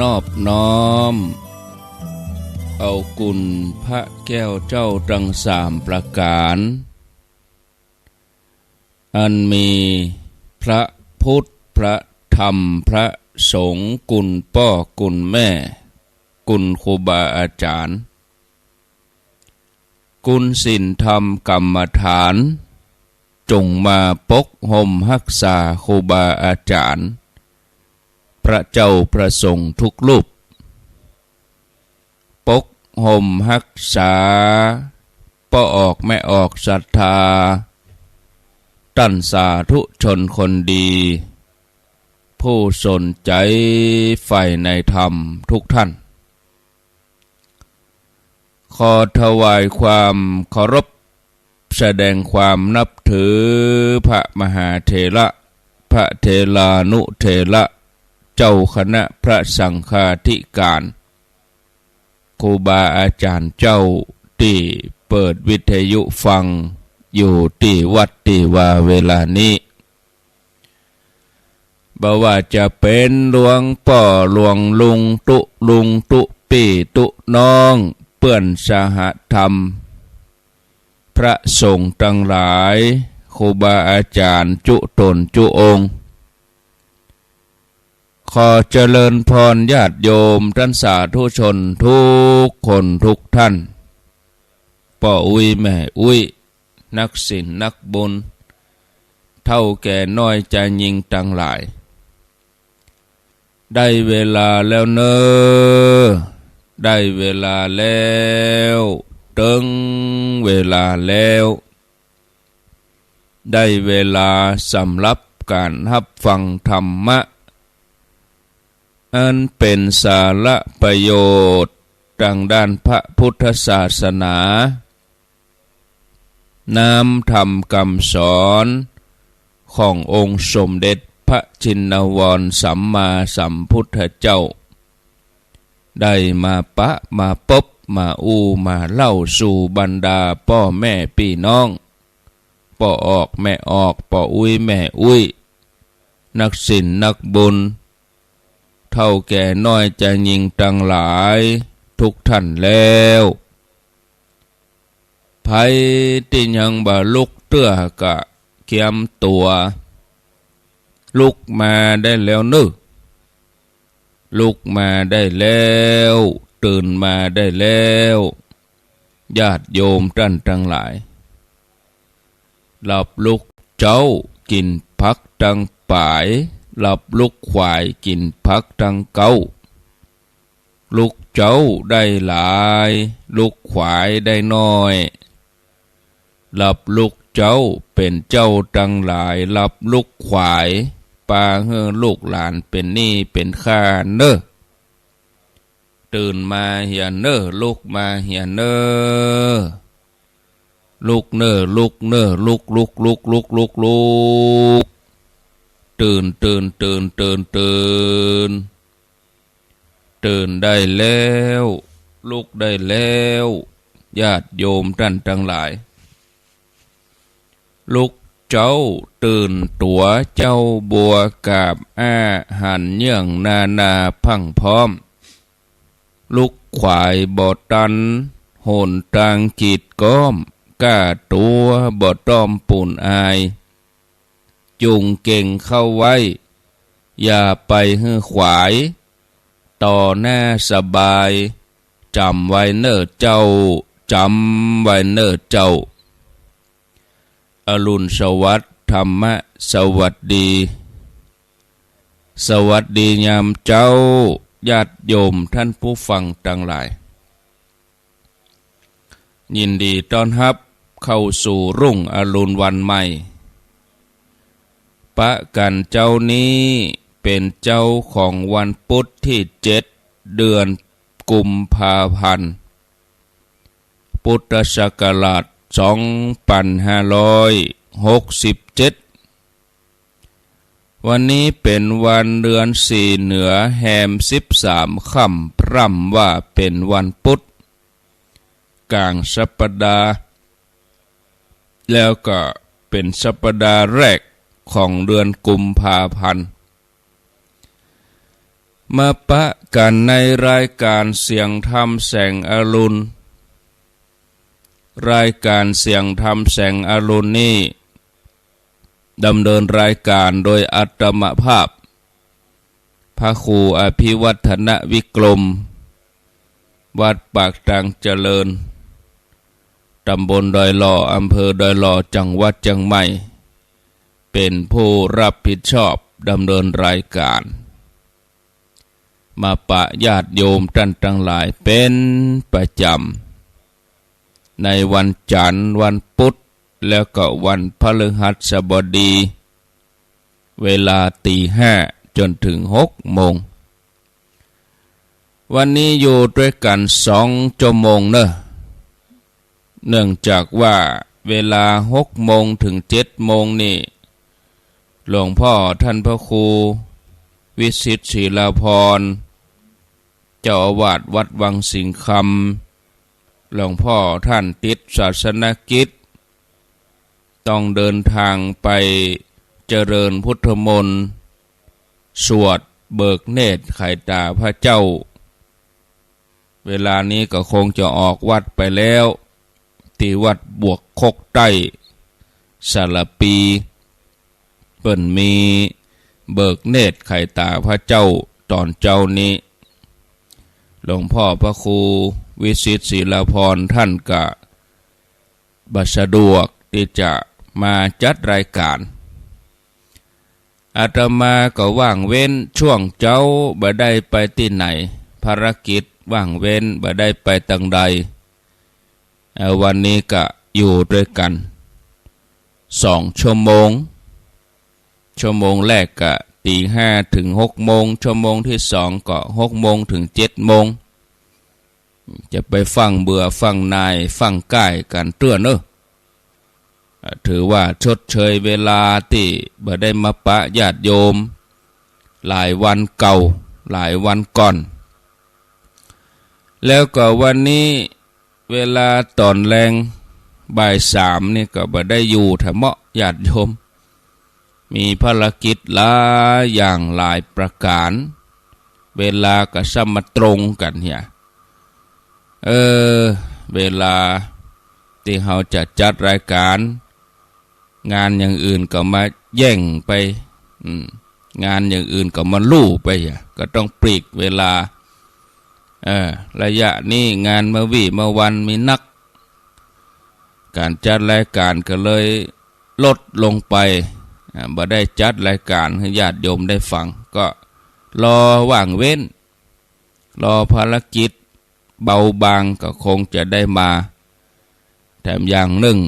นอบน้อมเอากุณพระแก้วเจ้าทั้งสามประการอันมีพระพุทธพระธรรมพระสงฆ์กุณพ่อกุณแม่กุณครูบาอาจารย์กุณศีลธรรมกรรมฐานจงมาปกห่มรักษาครูบาอาจารย์พระเจ้าประสงค์ทุกรูปปกห่มรักษาป้อออกไม่ออกศรัทธาตั้นสาธุชนคนดีผู้สนใจใฝ่ในธรรมทุกท่านขอถวายความเคารพแสดงความนับถือพระมหาเถระพระเถรานุเถระเจ้าคณะพระสังฆาธิการครูบาอาจารย์เจ้าที่เปิดวิทยุฟังอยู่ที่วัดที่ว่าเวลานี้บ่ว่าจะเป็นหลวงพ่อหลวงลุงตุลุงตุปีตุน้องเปื้อนสหธรรมพระสงฆ์ทั้งหลายครูบาอาจารย์จุตนจุองค์ขอเจริญพรญาติโยมท่านสาธุชนทุกคนทุกท่านพ่ออุ้ยแม่อุ้ยนักศีลนักบุญเท่าแก่น้อยใจยิงทั้งหลายได้เวลาแล้วเนอได้เวลาแล้วถึงเวลาแล้วได้เวลาสำหรับการรับฟังธรรมะอันเป็นสาระประโยชน์ทางด้านพระพุทธศาสนานำธรรมคำสอนขององค์สมเด็จพระชินวรสัมมาสัมพุทธเจ้าได้มาปะมาพบมามาเล่าสู่บรรดาพ่อแม่พี่น้องพ่อออกแม่ออกพ่ออุ้ยแม่อุ้ยนักศีลนักบุญเท่าแก่น้อยจะยิงทั้งหลายทุกท่านแล้วไผที่ยังบ่ลุกเตื้อกะเกียมตัวลุกมาได้แล้วนึลุกมาได้แล้วตื่นมาได้แล้วญาติโยมท่านทั้งหลายหลับลุกเจ้ากินพักตังป่ายหลับลุกควายกินพักตังเก้าลุกเจ้าได้หลายลุกควายได้น้อยหลับลุกเจ้าเป็นเจ้าทั้งหลายหลับลุกควายปาเฮือลูกหลานเป็นหนี้เป็นข้าเน้อตื่นมาเหียเน้อลุกมาเหียเน้อลุกเน้อลุกเน้อลุกลุกลุกลุกลุกลุกตื่นตื่นตื่นตื่นตื่นตื่นได้แล้วลุกได้แล้วญาติโยมท่านทั้งหลายลุกเจ้าตื่นตัวเจ้าบัวกาบอาหันเยื่องนาพังพร้อมลุกขวายบ่ตันโหนตางกีดก้อมก้าตัวบ่ต้อมปุ่นอายจุงเก่งเข้าไว้อย่าไปฮื้อขวายต่อหน้าสบายจำไว้เน้อเจ้าจำไว้เน้อเจ้าอรุณสวัสดิ์ธรรมะสวัสดีสวัสดียามเจ้าญาติโยมท่านผู้ฟังทั้งหลายยินดีต้อนรับเข้าสู่รุ่งอรุณวันใหม่ปะกันเจ้านี้เป็นเจ้าของวันพุธที่7เดือนกุมภาพันธ์พุทธศักราช2567วันนี้เป็นวันเดือน4เหนือแฮม13ค่ำพร่ำว่าเป็นวันพุธกลางสัปดาห์แล้วก็เป็นสัปดาห์แรกของเดือนกุมภาพันธ์ มาปะกันในรายการเสียงธรรมแสงอรุณรายการเสียงธรรมแสงอรุณนี้ดำเนินรายการโดยอัตมภาพพระครูอภิวัฒนวิกรมวัดปากตังเจริญตำบลดอยหล่ออำเภอดอยหล่อจังหวัดเชียงใหม่เป็นผู้รับผิดชอบดำเนินรายการมาปะญาติโยมท่านทั้งหลายเป็นประจำในวันจันทร์วันพุธแล้วก็วันพฤหัสบดีเวลา5:00จนถึง6:00วันนี้อยู่ด้วยกัน2 ชั่วโมงเนื่องจากว่าเวลา6:00ถึง7:00นี่หลวงพ่อท่านพระครูวิสิตศิลาภรณ์เจ้าอาวาสวัดวังสิงคำหลวงพ่อท่านติดศาสนกิจต้องเดินทางไปเจริญพุทธมนต์สวดเบิกเนตรไข่ตาพระเจ้าเวลานี้ก็คงจะออกวัดไปแล้วที่วัดบวกคกใต้สารปีเปิ่นมีเบิกเนตรไข่ตาพระเจ้าตอนเจ้านี้หลวงพ่อพระครูวิสิตศิลาภรณ์ท่านก็บัสะดวกที่จะมาจัดรายการอาตมาก็ว่างเว้นช่วงเจ้าบ่ได้ไปที่ไหนภารกิจว่างเว้นบ่ได้ไปตังใดวันนี้ก็อยู่ด้วยกัน2 ชั่วโมงแรกก็5:00ถึง6:00ชั่วโมงที่2ก็6:00ถึง7:00จะไปฟังเบื่อฟังนายฟังก้ายกันเตื้อถือว่าชดเชยเวลาที่บ่ได้มาปะญาติโยมหลายวันเก่าหลายวันก่อนแล้วก็วันนี้เวลาตอนแรงบ่าย3นี่ก็บ่ได้อยู่ถ้าเหมาะญาติโยมมีภารกิจหลายอย่างหลายประการเวลาก็สมตรงกันเนี่ยเวลาที่เขาจะจัดรายการงานอย่างอื่นก็มาแย่งไปงานอย่างอื่นก็มาลู่ไปก็ต้องปลีกเวลาระยะนี้งานเมื่อวันมีนักการจัดรายการก็เลยลดลงไปบ่ได้จัดรายการให้ญาติโยมได้ฟังก็รอว่างเว้นรอภารกิจเบาบางก็คงจะได้มาแถมอย่างหนึ่ง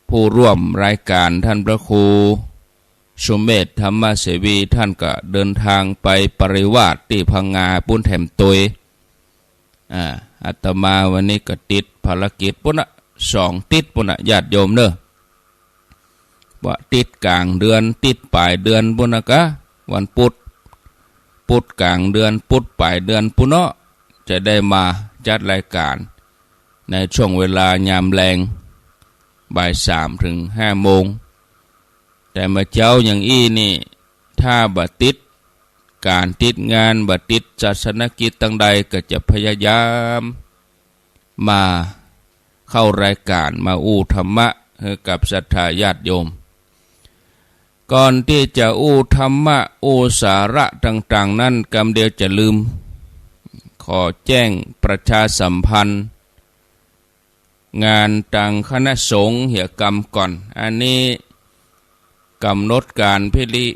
ผู้ร่วมรายการท่านพระครูสุเมธธรรมเสวีท่านก็เดินทางไปปริวาสที่พังงาปุ้นแถมตุยอาตมาวันนี้ก็ติดภารกิจปุ่น2 ติดปุ่นญาติโยมว่าติดกลางเดือนติดปลายเดือนปุ่นกะวันพุธกลางเดือนพุธปลายเดือนปุ่นจะได้มาจัดรายการในช่วงเวลายามแรงบ่าย3 ถึง 5:00แต่มาเจ้าอย่างนี่ถ้าบัติดการติดงานบัติดศาสนกิจตั้งใดก็จะพยายามมาเข้ารายการมาอู้ธรรมะให้กับศรัทธาญาติโยมก่อนที่จะอู้ธรรมะอู้สาระต่างๆนั้นกำเดียวจะลืมขอแจ้งประชาสัมพันธ์งานต่างคณะสงฆ์เหี่ยกรรมก่อนอันนี้กำหนดการ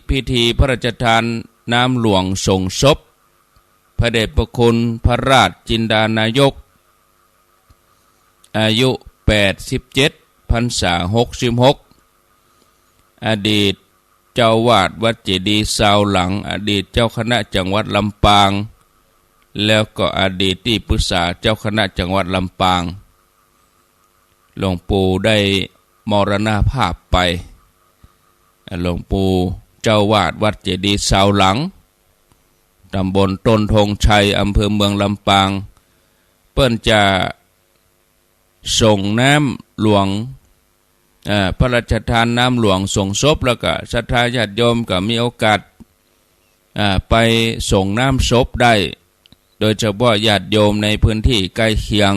พิธีพระราชทานน้ำหลวงส่งศพพระเดชพระคุณพระราชจินดานายกอายุ87 พรรษา66อดีตเจ้าวาดวัดเจดีย์ซาวหลังอดีตเจ้าคณะจังหวัดลำปางแล้วก็อดีตที่ปรึกษาเจ้าคณะจังหวัดลำปางหลวงปู่ได้มรณภาพไปหลวงปู่เจ้าวาดวัดเจดีย์ซาวหลังตำบลต้นธงชัยอำเภอเมืองลำปางเปิ้นจะส่งน้ำหลวง พระราชทานน้ำหลวงส่งศพแล้วก็ศรัทธาญาติโยมก็มีโอกาส ไปส่งน้ำศพได้โดยเฉพาะญาติโยมในพื้นที่ใกล้เคียง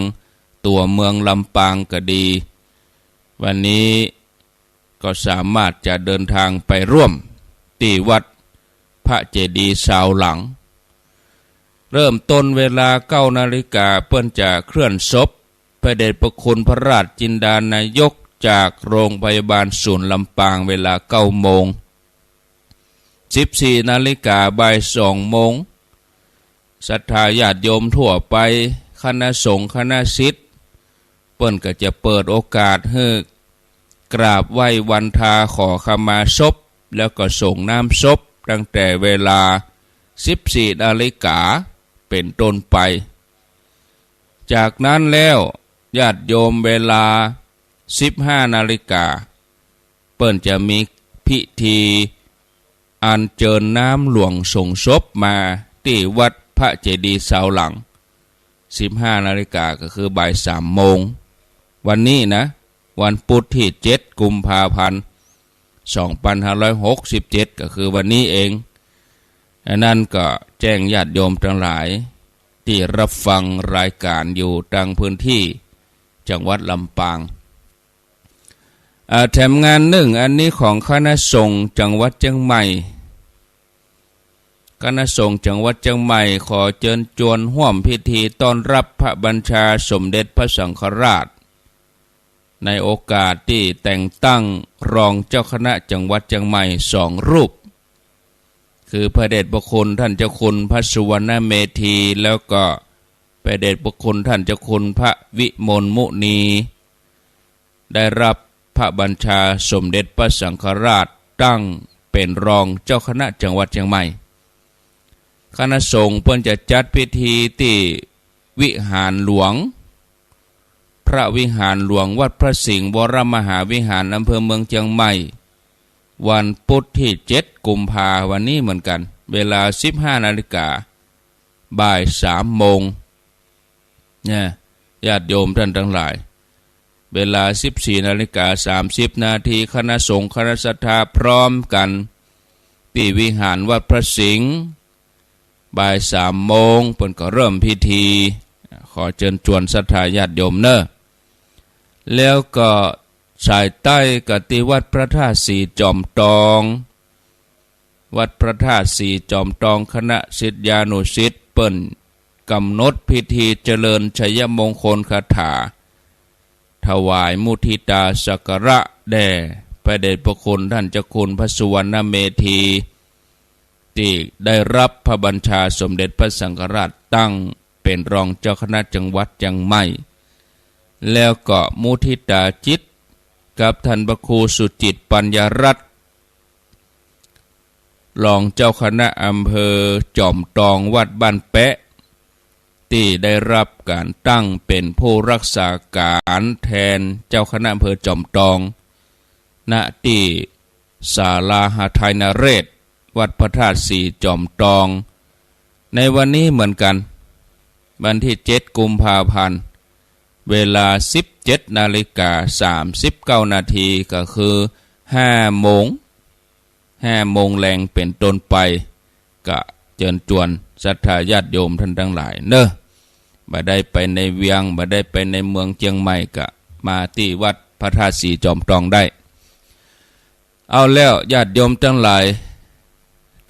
ตัวเมืองลำปางก็ดีวันนี้ก็สามารถจะเดินทางไปร่วมที่วัดพระเจดีย์สาวหลังเริ่มต้นเวลา9 นาฬิกาเพื่อนจะเคลื่อนศพพระเดชพระคุณพระราชจินดานายกจากโรงพยาบาลศูนย์ลำปางเวลา9 โมง14 นาฬิกาบ่าย2 โมงศรัทธาญาติโยมทั่วไปคณะสงฆ์คณะศิษย์เปิ้นก็จะเปิดโอกาสให้กราบไหว้วันทาขอขมาศพแล้วก็ส่งน้ำศพตั้งแต่เวลา14 นาฬิกาเป็นต้นไปจากนั้นแล้วญาติโยมเวลา15 นาฬิกาเปิ้นจะมีพิธีอัญเชิญน้ำหลวงส่งศพมาที่วัดพระเจดีย์เสาหลัง15 นาฬิกาก็คือบ่าย3 โมงวันนี้นะวันพุธที่7 กุมภาพันธ์ 2567ก็คือวันนี้เองนั่นก็แจ้งญาติโยมทั้งหลายที่รับฟังรายการอยู่ทางพื้นที่จังหวัดลำปางแถมงานหนึ่งอันนี้ของคณะสงฆ์จังหวัดเชียงใหม่คณะสงฆ์จังหวัดเชียงใหม่ขอเชิญชวนร่วมพิธีต้อนรับพระบัญชาสมเด็จพระสังฆราชในโอกาสที่แต่งตั้งรองเจ้าคณะจังหวัดเชียงใหม่2 รูปคือพระเดชพระคุณท่านเจ้าคุณพระสุวรรณเมธีแล้วก็พระเดชพระคุณท่านเจ้าคุณพระวิมลมุนีได้รับพระบัญชาสมเด็จพระสังฆราชตั้งเป็นรองเจ้าคณะจังหวัดเชียงใหม่คณะสงฆ์เพิ่นจะจัดพิธีที่วิหารหลวงพระวิหารหลวงวัดพระสิงห์วรมหาวิหารอำเภอเมืองเชียงใหม่วันพุธที่7 กุมภาพันธ์วันนี้เหมือนกันเวลา15 นาฬิกาบ่าย3 โมงเนี่ยญาติโยมท่านทั้งหลายเวลา14 นาฬิกา30 นาทีคณะสงฆ์คณะศรัทธาพร้อมกันที่วิหารวัดพระสิงห์บ่าย3 โมงเพิ่นก็เริ่มพิธีขอเชิญชวนศรัทธาญาติโยมเนอะแล้วก็สายใต้กติวัดพระธาตุสีจอมทองวัดพระธาตุสีจอมทองคณะศิษยานุศิษย์เปิ้นกำหนดพิธีเจริญชัยมงคลคาถาถวายมุทิตาสักการะแด่พระเดชพระคุณท่านเจ้าคุณพระสุวรรณเมธีที่ได้รับพระบัญชาสมเด็จพระสังฆราชตั้งเป็นรองเจ้าคณะจังหวัดเชียงใหม่แล้วก็มุทิตาจิตกับท่านพระครูสุจิตปัญญารัตน์รองเจ้าคณะอำเภอจอมทองวัดบ้านแปะที่ได้รับการตั้งเป็นผู้รักษาการแทนเจ้าคณะอำเภอจอมทองณที่ศาลาหทัยนเรศวัดพระธาตุสีจอมทองในวันนี้เหมือนกันวันที่7 กุมภาพันธ์เวลา17 นาฬิกา39 นาทีก็คือ5 โมงแรงเป็นต้นไปก็เชิญชวนศรัทธาญาติโยมท่านทั้งหลายเนอะบ่ได้ไปในเวียงบ่ได้ไปในเมืองเชียงใหม่ก็มาที่วัดพระธาตุสีจอมทองได้เอาแล้วญาติโยมทั้งหลาย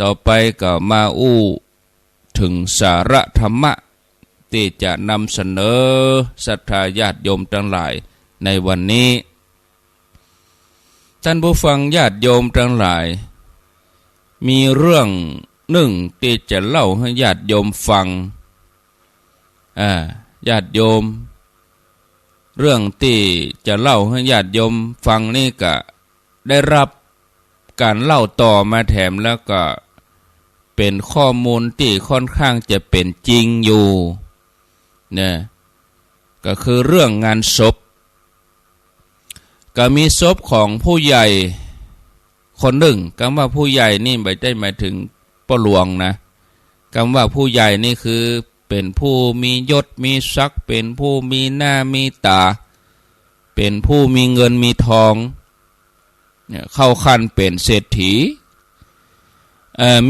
ต่อไปก็มาถึงสาระธรรมะที่จะนำเสนอศรัทธาญาติโยมทั้งหลายในวันนี้ท่านผู้ฟังญาติโยมทั้งหลายมีเรื่องหนึ่งที่จะเล่าให้ญาติโยมฟังญาติโยมเรื่องที่จะเล่าให้ญาติโยมฟังนี่ก็ได้รับการเล่าต่อมาแถมแล้วก็เป็นข้อมูลที่ค่อนข้างจะเป็นจริงอยู่เนี่ยก็คือเรื่องงานศพก็มีศพของผู้ใหญ่คนหนึ่งคำว่าผู้ใหญ่นี่ไม่ได้หมายถึงพ่อหลวงนะคำว่าผู้ใหญ่นี่คือเป็นผู้มียศมีศักดิ์เป็นผู้มีหน้ามีตาเป็นผู้มีเงินมีทองเนี่ยเข้าขั้นเป็นเศรษฐี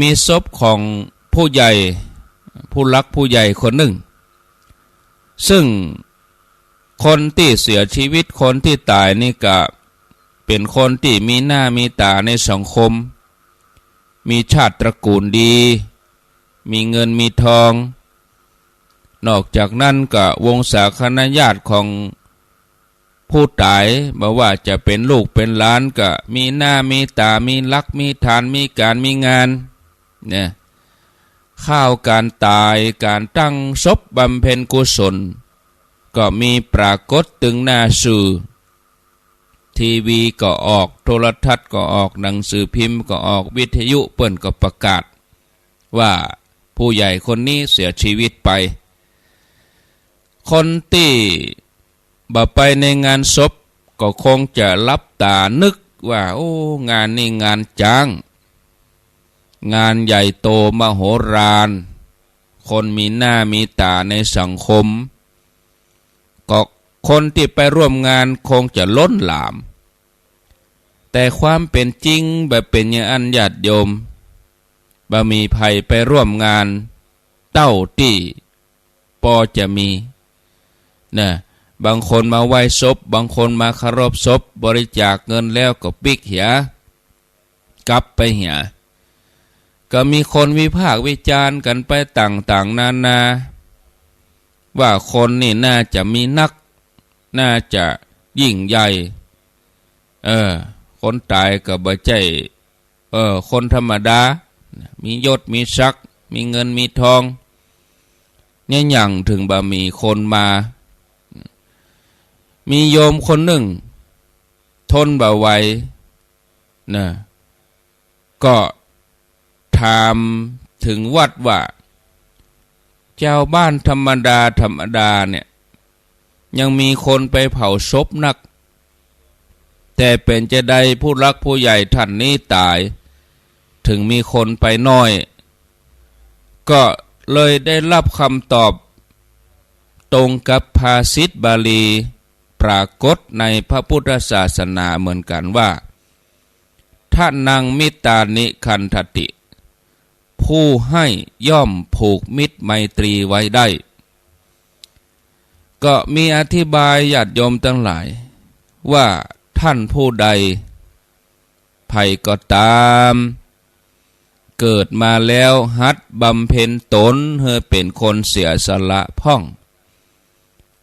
มีศพของผู้ใหญ่ผู้รักผู้ใหญ่คนหนึ่งซึ่งคนที่เสียชีวิตคนที่ตายนี่ก็เป็นคนที่มีหน้ามีตาในสังคมมีชาติตระกูลดีมีเงินมีทองนอกจากนั้นก็วงศาคณาญาติของผู้ตายบอกว่าจะเป็นลูกเป็นหลานก็มีหน้ามีตามีลักมีฐานมีการมีงานเนี่ยข้าวการตายการตั้งศพบำเพ็ญกุศลก็มีปรากฏตึงหน้าสื่อทีวีก็ออกโทรทัศน์ก็ออกหนังสือพิมพ์ก็ออกวิทยุเปิ้นก็ประกาศว่าผู้ใหญ่คนนี้เสียชีวิตไปคนที่บ่ไปในงานศพก็คงจะลับตานึกว่าโอ้งานนี้งานจ้างงานใหญ่โตมโหฬารคนมีหน้ามีตาในสังคมก็คนที่ไปร่วมงานคงจะล้นหลามแต่ความเป็นจริงแบบเป็นอย่างอันญาติโยมบ่มีภัยไปร่วมงานเต้าที่ปอจะมีนะบางคนมาไหว้ศพบางคนมาเคารพศพบริจาคเงินแล้วก็ปิกเหียกลับไปเหียก็มีคนวิพากษ์วิจารณ์กันไปต่างๆนานาว่าคนนี่น่าจะมีนักน่าจะยิ่งใหญ่คนตายก็บ่ใช่คนธรรมดามียศมีศักดิ์มีเงินมีทองเนี่ยอย่างถึงบ่มีคนมามีโยมคนหนึ่งทนบ่ไหวนะก็ถามถึงวัดว่าเจ้าบ้านธรรมดาเนี่ยยังมีคนไปเผาศพนักแต่เป็นจะได้ผู้รักผู้ใหญ่ท่านนี้ตายถึงมีคนไปน้อยก็เลยได้รับคำตอบตรงกับภาษิตบาลีปรากฏในพระพุทธศาสนาเหมือนกันว่าท่านังมิตานิคันทติผู้ให้ย่อมผูกมิตรไมตรีไว้ได้ก็มีอธิบายญาติโยมทั้งหลายว่าท่านผู้ใดภัยก็ตามเกิดมาแล้วหัดบำเพ็ญตนเพื่อเป็นคนเสียสละพ่อง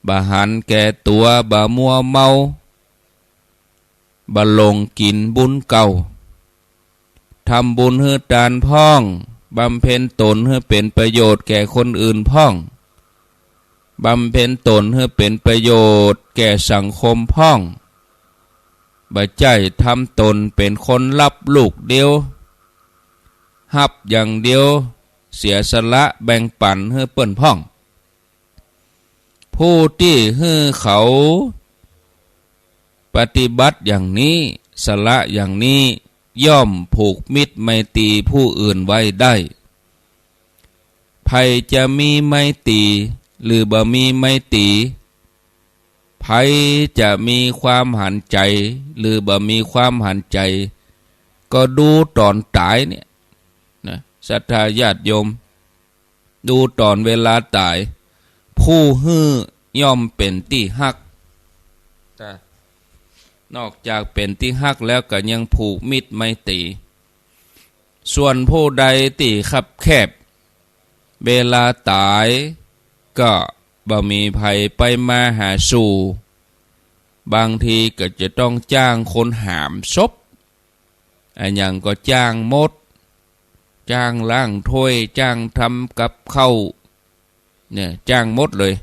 บ่หันแก่ตัวบ่มัวเมาบ่หลงกินบุญเก่าทำบุญเพื่อทานพ่องบำเพ็ญตนเพื่อเป็นประโยชน์แก่คนอื่นพ่องบำเพ็ญตนเพื่อเป็นประโยชน์แก่สังคมพ่องบ่ใจทำตนเป็นคนรับลูกเดียวหับอย่างเดียวเสียสละแบ่งปันเพื่อเปิ้นพ่องผู้ที่ให้เขาปฏิบัติอย่างนี้สละอย่างนี้ย่อมผูกมิตรไมตรีผู้อื่นไว้ได้ภัยจะมีไมตรีหรือบ่มีไมตรีภัยจะมีความหันใจหรือบ่มีความหันใจก็ดูตอนตายเนี่ยนะศรัทธาญาติโยมดูตอนเวลาตายผู้ฮื้อย่อมเป็นที่ฮักนอกจากเป็นที่ฮักแล้วก็ยังผูกมิตรไมตรีส่วนผู้ใดที่คับแคบเวลาตายก็บ่มีภัยไปมาหาสู่บางทีก็จะต้องจ้างคนหามศพอย่างก็จ้างมดจ้างล้างถ้วยจ้างทำกับข้าวเนี่ยจ้างหมดเลย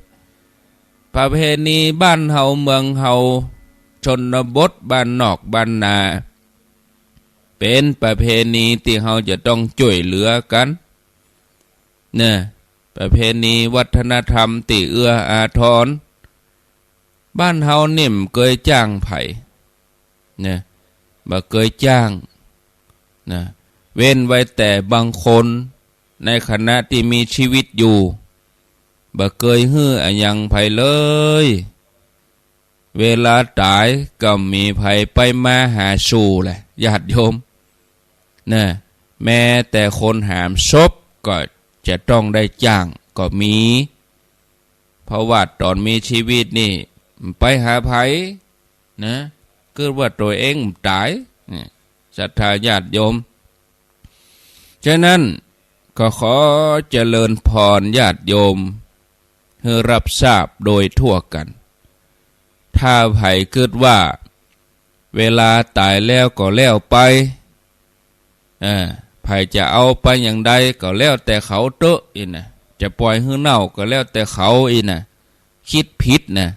ประเพณีบ้านเฮาเมืองเฮาชนบทบ้านนอกบ้านนาเป็นประเพณีที่เฮาจะต้องช่วยเหลือกันเนี่ยประเพณีวัฒนธรรมที่เอื้ออาทรบ้านเฮานิ่มเคยจ้างไผเนี่ยบ่เคยจ้างนะเว้นไว้แต่บางคนในขณะที่มีชีวิตอยู่บ่เคยฮื้ออะหยังไผเลยเวลาตายก็มีไผไปมาหาสู่แหละญาติโยมนะ แม้แต่คนหามศพก็จะต้องได้จ้างก็มี เพราะว่าตอนมีชีวิตนี่ไปหาไผนะเกิดว่าตัวเองตายศรัทธาญาติโยมฉะนั้นก็ขอเจริญพรญาติโยมให้รับทราบโดยทั่วกันถ้าไผเกิดว่าเวลาตายแล้วก็แล้วไปไผจะเอาไปอย่างใดก็แล้วแต่เขาเตอะอีนะจะปล่อยให้เน่าก็แล้วแต่เขาอีนะคิดผิดนะ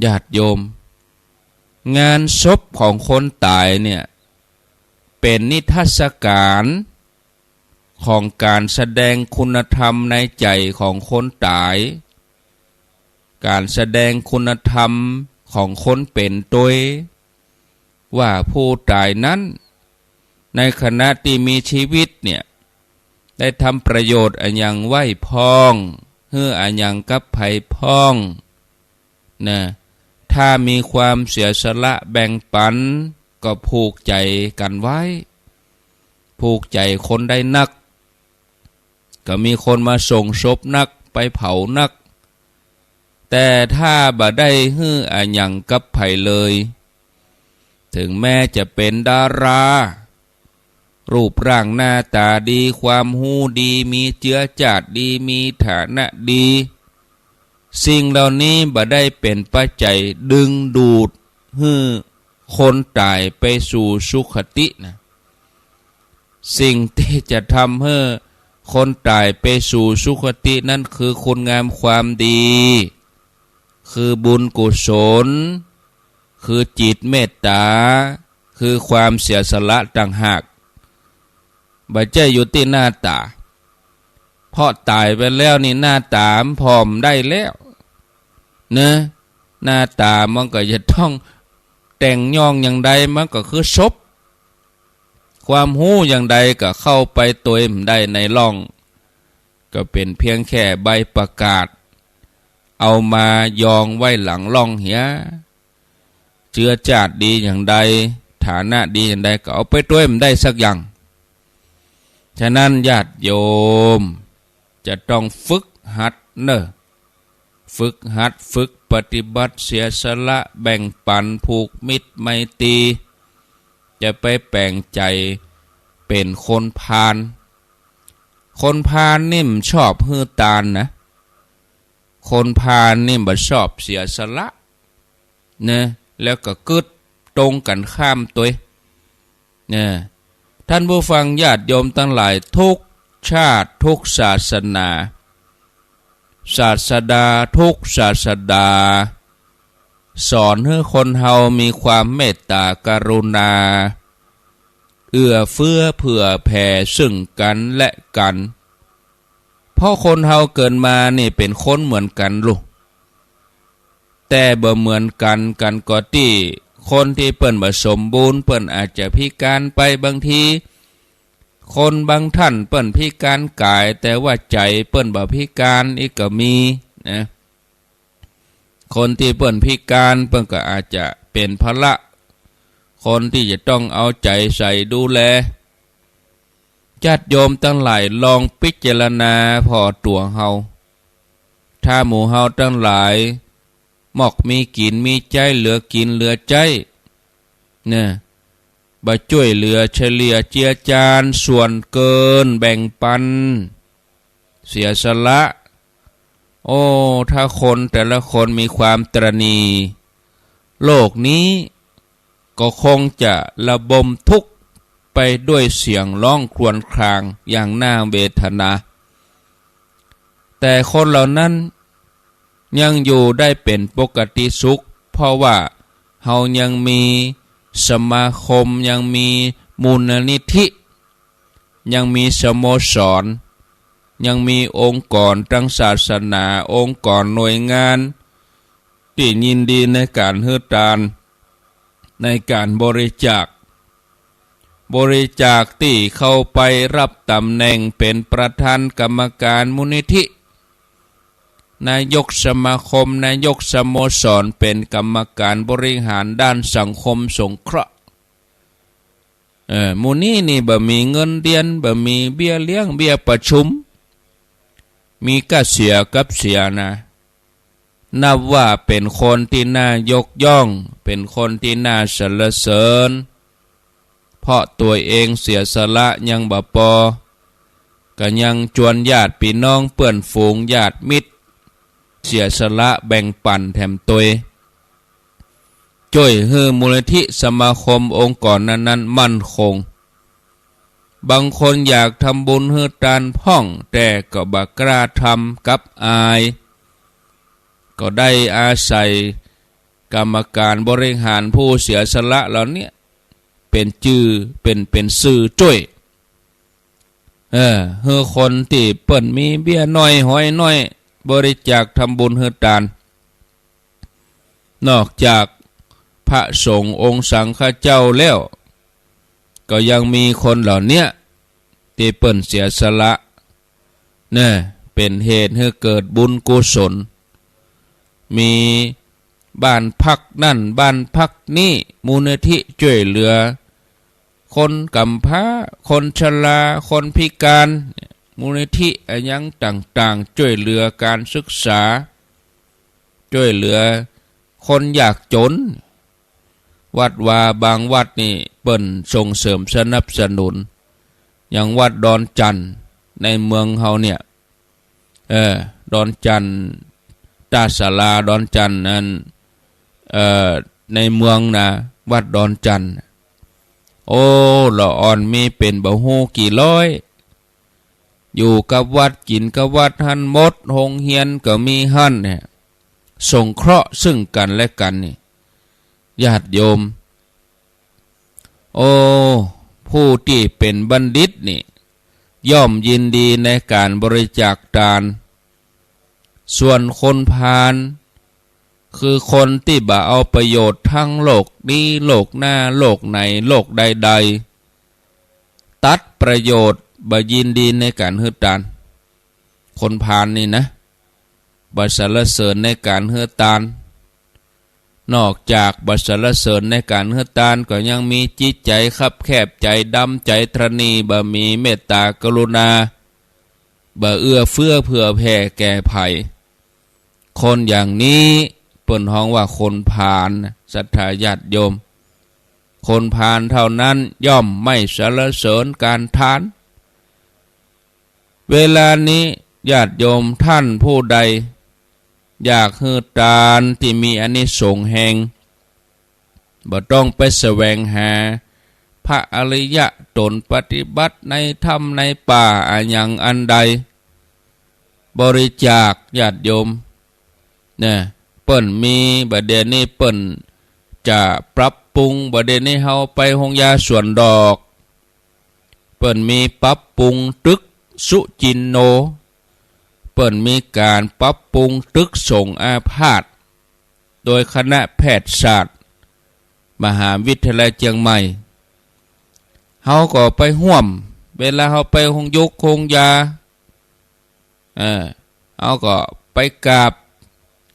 ญาติโยมงานศพของคนตายเนี่ยเป็นนิทรรศการของการแสดงคุณธรรมในใจของคนตายการแสดงคุณธรรมของคนเป็นตัวว่าผู้ตายนั้นในขณะที่มีชีวิตเนี่ยได้ทำประโยชน์อันยังไหวพ้องเพื่ออันยังกับไผ่พ้องนะถ้ามีความเสียสละแบ่งปันก็ผูกใจกันไว้ผูกใจคนได้นักก็มีคนมาส่งศพนักไปเผานักแต่ถ้าบ่ได้ฮื้ออันยังกับไผ่เลยถึงแม้จะเป็นดารารูปร่างหน้าตาดีความหูดีมีเชื้อชาติดีมีฐานะดีสิ่งเหล่านี้บ่ได้เป็นปัจจัยดึงดูดให้คนตายไปสู่สุคตินะสิ่งที่จะทำให้คนตายไปสู่สุคตินั่นคือคุณงามความดีคือบุญกุศลคือจิตเมตตาคือความเสียสละต่างหากบ่ใช่อยู่ที่หน้าตาเพราะตายไปแล้วนี่หน้าตาพร้อมได้แล้วเนะหน้าตามันก็จะต้องแต่งย่องอย่างใดมันก็คือศพความหู้อย่างใดก็เข้าไปตัวเองได้ในร่องก็เป็นเพียงแค่ใบประกาศเอามายองไว้หลังร่องเหียเชื้อชาติดีอย่างใดฐานะดีอย่างใดก็เอาไปตัวเองได้สักอย่างฉะนั้นญาติโยมจะต้องฝึกหัดฝึกหัดฝึกปฏิบัติเสียสละแบ่งปันผูกมิตรไมตรีจะไปแปลงใจเป็นคนพาลคนพาลนี่มชอบฮื้อตาลนะคนพาลนี่บ่ชอบเสียสละนะแล้วก็กึดตรงกันข้ามตัวนะท่านผู้ฟังญาติโยมทั้งหลายทุกชาติทุกศาสนาศาสดาทุกศาสดาสอนให้คนเฮามีความเมตตากรุณาเอื้อเฟื้อเผื่อแผ่ซึ่งกันและกันเพราะคนเฮาเกิดมานี่เป็นคนเหมือนกันลูกแต่บ่เหมือนกันก็ที่คนที่เปิ้นบ่สมบูรณ์เปิ้นอาจจะพิการไปบางทีคนบางท่านเปิ้นพิการกายแต่ว่าใจเปิ้นบ่พิการอีกก็มีนะคนที่เปิ้นพิการเปิ้นก็อาจจะเป็นภาระคนที่จะต้องเอาใจใส่ดูแลญาติโยมทั้งหลายลองพิจารณาพอตัวเฮาถ้าหมู่เฮาทั้งหลายหมอกมีกินมีใจเหลือกินเหลือใจเนี่ยบ่ช่วยเหลือเฉลี่ยเจียจานส่วนเกินแบ่งปันเสียสละโอ้ถ้าคนแต่ละคนมีความตระหนี่โลกนี้ก็คงจะระบมทุกข์ไปด้วยเสียงร้องครวญครางอย่างน่าเวทนาแต่คนเหล่านั้นยังอยู่ได้เป็นปกติสุขเพราะว่าเฮายังมีสมาคมยังมีมูลนิธิยังมีสโมสรยังมีองค์กรทางศาสนาองค์กรหน่วยงานที่ยินดีในการให้ทานในการบริจาคที่เข้าไปรับตำแหน่งเป็นประธานกรรมการมูลนิธินายกสมาคมนายกสโมสรเป็นกรรมการบริหารด้านสังคมสงเคราะห์ หมู่นี้นี่บ่มีเงินเดือนบ่มีเบี้ยเลี้ยงเบี้ยประชุมมีก็เสียกับเสียนะนับว่าเป็นคนที่น่ายกย่องเป็นคนที่น่าสรรเสริญเพราะตัวเองเสียสละยังบ่พอก็ยังจวนญาติพี่น้องเปื้อนฝูงญาติมิตรเสียสละแบ่งปันแถมตัวช่วยให้มูลนิธิสมาคมองค์กรนั้นๆมั่นคงบางคนอยากทำบุญให้ทานพ่องแต่ก็บ่กล้าทำกับอายก็ได้อาศัยกรรมการบริหารผู้เสียสละเหล่านี้เป็นชื่อเป็นสื่อช่วยให้คนที่เปิ้นมีเบี้ยน้อยหอยน้อยบริจาคทำบุญให้ทานนอกจากพระสงฆ์องค์สังฆเจ้าแล้วก็ยังมีคนเหล่านี้ที่เปิ้นเสียสละเนี่ยเป็นเหตุให้เกิดบุญกุศลมีบ้านพักนั่นบ้านพักนี่มูลนิธิช่วยเหลือคนกำพร้าคนชราคนพิการมูลนิธิยังต่างๆช่วยเหลือการศึกษาช่วยเหลือคนยากจนวัดว่าบางวัดนี่เปิ้นส่งเสริมสนับสนุนอย่างวัดดอนจันทน์ในเมืองเฮาเนี่ยดอนจันทน์ตาศาลาดอนจันทน์นั้นในเมืองนะวัดดอนจันทน์โอ้ละอ่อนมีเป็นบ่ฮู้กี่ร้อยอยู่กับวัดกินกับวัดหันหมดโรงเรียนก็มีหันเนี่ยสงเคราะห์ซึ่งกันและกันนี่ญาติโยมโอ้ผู้ที่เป็นบัณฑิตนี่ย่อมยินดีในการบริจาคทานส่วนคนพาลคือคนที่บ่เอาประโยชน์ทั้งโลกนี้โลกหน้าโลกไหนโลกใดๆตัดประโยชน์บ่ยินดีในการให้ทานคนพาลนี่นะบ่สรรเสริญในการให้ทานนอกจากบ่สรรเสริญในการให้ทานก็ยังมีจิตใจคับแคบใจดำใจตระหนี่บ่มีเมตตากรุณาบ่เอื้อเฟื้อเผื่อแผ่แก่ภัยคนอย่างนี้เปิ้นฮ้องว่าคนพาลศรัทธาญาติโยมคนพาลเท่านั้นย่อมไม่สรรเสริญการทานเวลานี้ญาติโยมท่านผู้ใดอยากให้ทานที่มีอานิสงส์แห่งบ่ต้องไปแสวงหาพระอริยะตนปฏิบัติในถ้ำในป่าอย่างอันใดบริจาคญาติโยมเนี่ยเปิ้นมีบัดเดี๋ยวนี้เปิ้นจะปรับปรุงบัดเดี๋ยวนี้เฮาไปโรงยาสวนดอกเปิ้นมีปรับปรุงตึกสุจินโนเปิ้นมีการปรับปรุงตึกส่งอาพาธโดยคณะแพทยศาสตร์มหาวิทยาลัยเชียงใหม่เฮาก็ไปร่วมเวลาเฮาไปโรงยกโรงยาเฮาก็ไปกราบ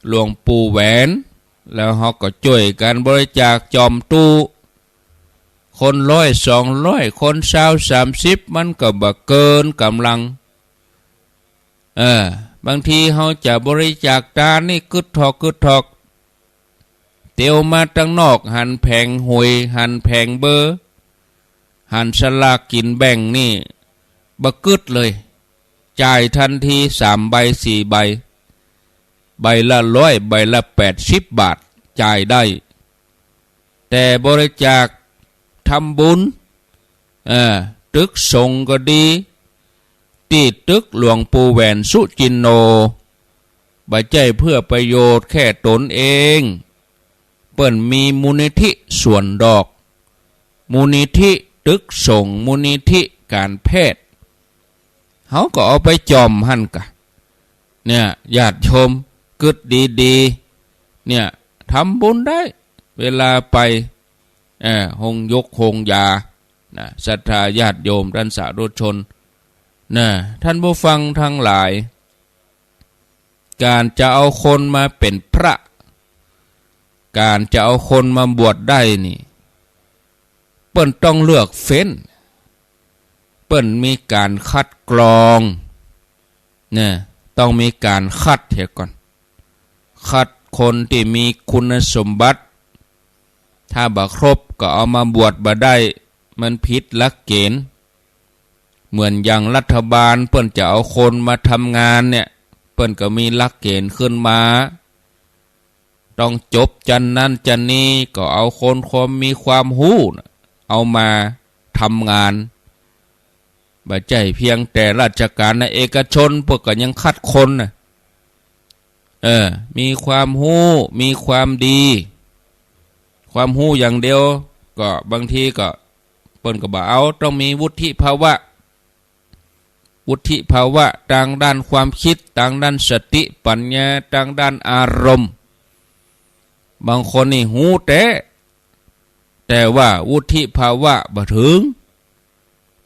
หลวงปู่แหวนแล้วเฮาก็ช่วยกันบริจาคจอมตู้คน100 200คน20 30มันก็บ่เกินกำลังบางทีเฮาจะบริจาคทานนี่กึดทอกเตียวมาตั้งนอกหันแผงหวยหันแผงเบอร์หันสลากกินแบ่งนี่บ่กึดเลยจ่ายทันที3ใบ4ใบใบละ100ใบละ80 บาทจ่ายได้แต่บริจาคทำบุญตึกสงฆ์ก็ดีที่ตึกหลวงปู่แหวนสุจินโนบ่ใช่เพื่อประโยชน์แค่ตนเองเปิ้นมีมูลนิธิสวนดอกมูลนิธิตึกสงฆ์มูลนิธิการแพทย์เฮาก็เอาไปจอมหั่นกะเนี่ยญาติโยมกึดดีๆเนี่ยทำบุญได้เวลาไปหงยกหงยานะศรัทธาญาติโยมท่านสาธุชนนะท่านผู้ฟังทั้งหลายการจะเอาคนมาเป็นพระการจะเอาคนมาบวชได้นี่ เปิ้นต้องเลือกเฟ้นเปิ้นมีการคัดกรองเนี่ยต้องมีการคัดเถียก่อนคัดคนที่มีคุณสมบัติถ้าบ่ครบก็เอามาบวชบ่ได้มันผิดหลักเกณฑ์เหมือนอย่างรัฐบาลเปิ้นจะเอาคนมาทำงานเนี่ยเปิ้นก็มีหลักเกณฑ์ขึ้นมาต้องจบจันนั้นจันนี้ก็เอาคนความมีความรู้เอามาทำงานบ่ใช่เพียงแต่ราชการในเอกชนพวกก็ยังคัดคนน่ะมีความรู้มีความดีความรู้อย่างเดียวก็บางทีก็เปิ้นก็บ่เอาต้องมีวุฒิภาวะทางด้านความคิดทางด้านสติปัญญาทางด้านอารมณ์บางคนนี่หูแต่ว่าวุฒิภาวะบ่ถึง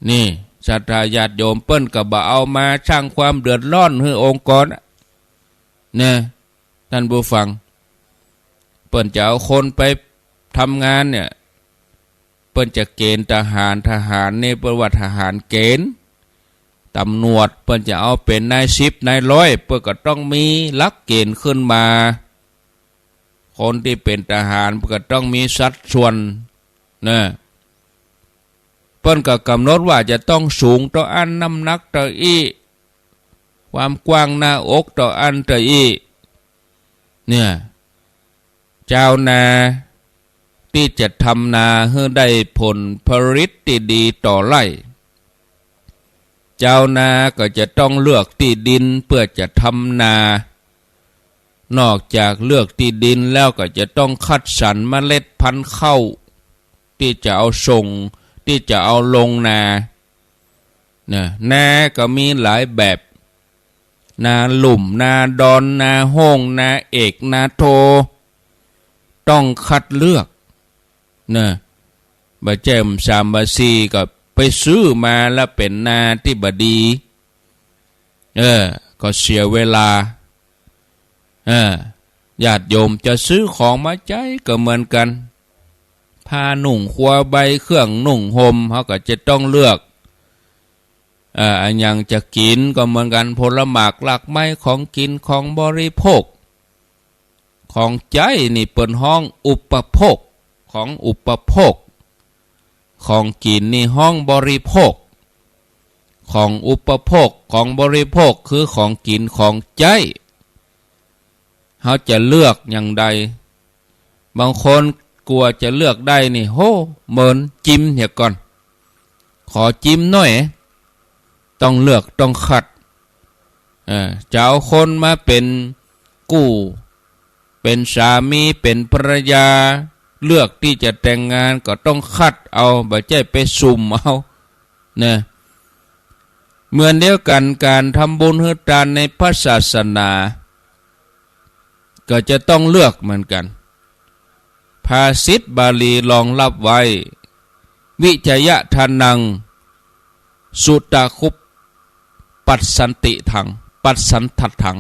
นี่ศรัทธาญาติโยมเปิ้นก็บ่เอามาสร้างความเดือดร้อนให้องค์กรเนี่ยท่านผู้ฟังเปิ้นจะเอาคนไปทำงานเนี่ยเปิ้นจะเกณฑ์ทหารนี่เปิ้นว่าทหารเกณฑ์ตำรวจเปิ้นจะเอาเป็นนาย10นาย100เปิ้นก็ต้องมีหลักเกณฑ์ขึ้นมาคนที่เป็นทหารก็ต้องมีสัดส่วนนะเปิ้นก็กำหนดว่าจะต้องสูงต่ออันน้ำหนักต่ออีความกว้างหน้าอกต่ออันต่ออีเนี่ยเจ้านาที่จะทำนาให้ได้ผลผลิตที่ดีต่อไร่เจ้านาก็จะต้องเลือกที่ดินเพื่อจะทำนานอกจากเลือกที่ดินแล้วก็จะต้องคัดสรรเมล็ดพันธุ์ข้าวที่จะเอาส่งที่จะเอาลงนานาก็มีหลายแบบนาหลุมนาดอนนาห้องนาเอกนาโทต้องคัดเลือกบ่แจ่มสามบาซีก็ไปซื้อมาแล้วเป็นนาที่บดีก็เสียเวลาญาติโยมจะซื้อของมาใจก็เหมือนกันผ้าหนุ่งครัวใบเครื่องหนุ่งห่มเขาก็จะต้องเลือกอันยังจะกินก็เหมือนกันผลหมากหลากไม้ของกินของบริโภคของใจนี่เปิ้นห้องอุปโภคของอุปโภคของกินนี่ห้องบริโภคของอุปโภคของบริโภคคือของกินของใจเขาจะเลือกอย่างใดบางคนกลัวจะเลือกได้นี่โหเหมือนจิ้มเหี่ยก่อนขอจิ้มหน่อยต้องเลือกต้องคัดจะเอาคนมาเป็นกู้เป็นสามีเป็นภรรยาเลือกที่จะแต่งงานก็ต้องคัดเอาบ่ใช่ไปสุ่มเอาเนี่ยเหมือนเดียวกันการทำบุญให้ทานในพระศาสนาก็จะต้องเลือกเหมือนกันภาษิตบาลีรองรับไว้วิจยะทานังสุตตาคุปปัสสันติถังปัสสันทัดถัง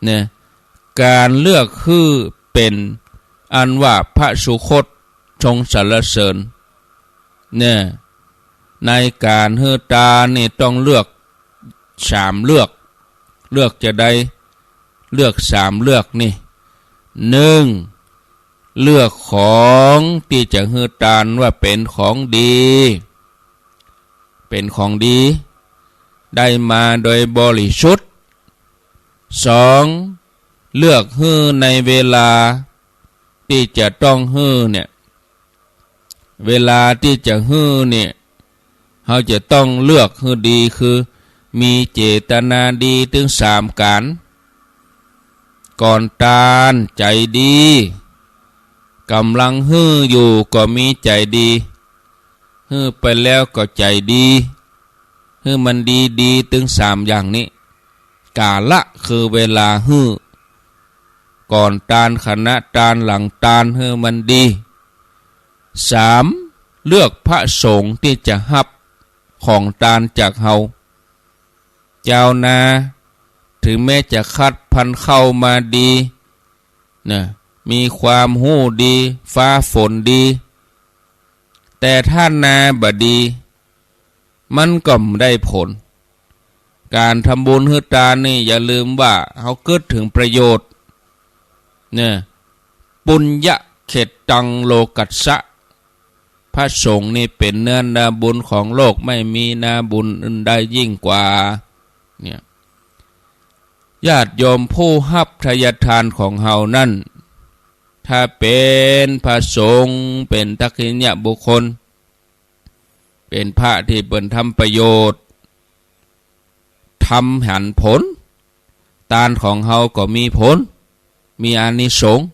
เนี่ยการเลือกคือเป็นอันว่าพระสุคตชงสรรเสริญเนี่ยในการเฮือตานี่ต้องเลือก3เลือกจะได้เลือก3เลือกนี่1เลือกของที่จะฮือตานว่าเป็นของดีได้มาโดยบริสุทธิ์2เลือกฮื้อในเวลาที่จะต้องฮื้อเนี่ยเวลาที่จะฮื้อเนี่ยเขาจะต้องเลือกฮื้อดีคือมีเจตนาดีถึง3การก่อนตานใจดีกำลังฮื้ออยู่ก็มีใจดีฮื้อไปแล้วก็ใจดีฮื้อมันดีถึง3อย่างนี้กาละคือเวลาฮื้อก่อนตานขณะตานหลังตานฮื้อมันดี3เลือกพระสงฆ์ที่จะฮับของตานจากเฮาเจ้านาถึงแม้จะคัดพันเข้ามาดีมีความหู้ดีฟ้าฝนดี แต่ถ้านาบดีมันก็ไม่ได้ผลการทำบุญฮือตานี่อย่าลืมว่าเขาเกิดถึงประโยชน์เนี่ยปุญญะเขตตังโลกัสสะพระสงฆ์นี่เป็นเนื้อนาบุญของโลกไม่มีนาบุญอื่นใดยิ่งกว่าเนี่ยญาติโยมผู้รับทายทานของเฮานั่นถ้าเป็นพระสงฆ์เป็นทักษิณบุคคลเป็นพระที่เปิ่นทำประโยชน์ทำหันผลทานของเฮาก็มีผลมีอานิสงส์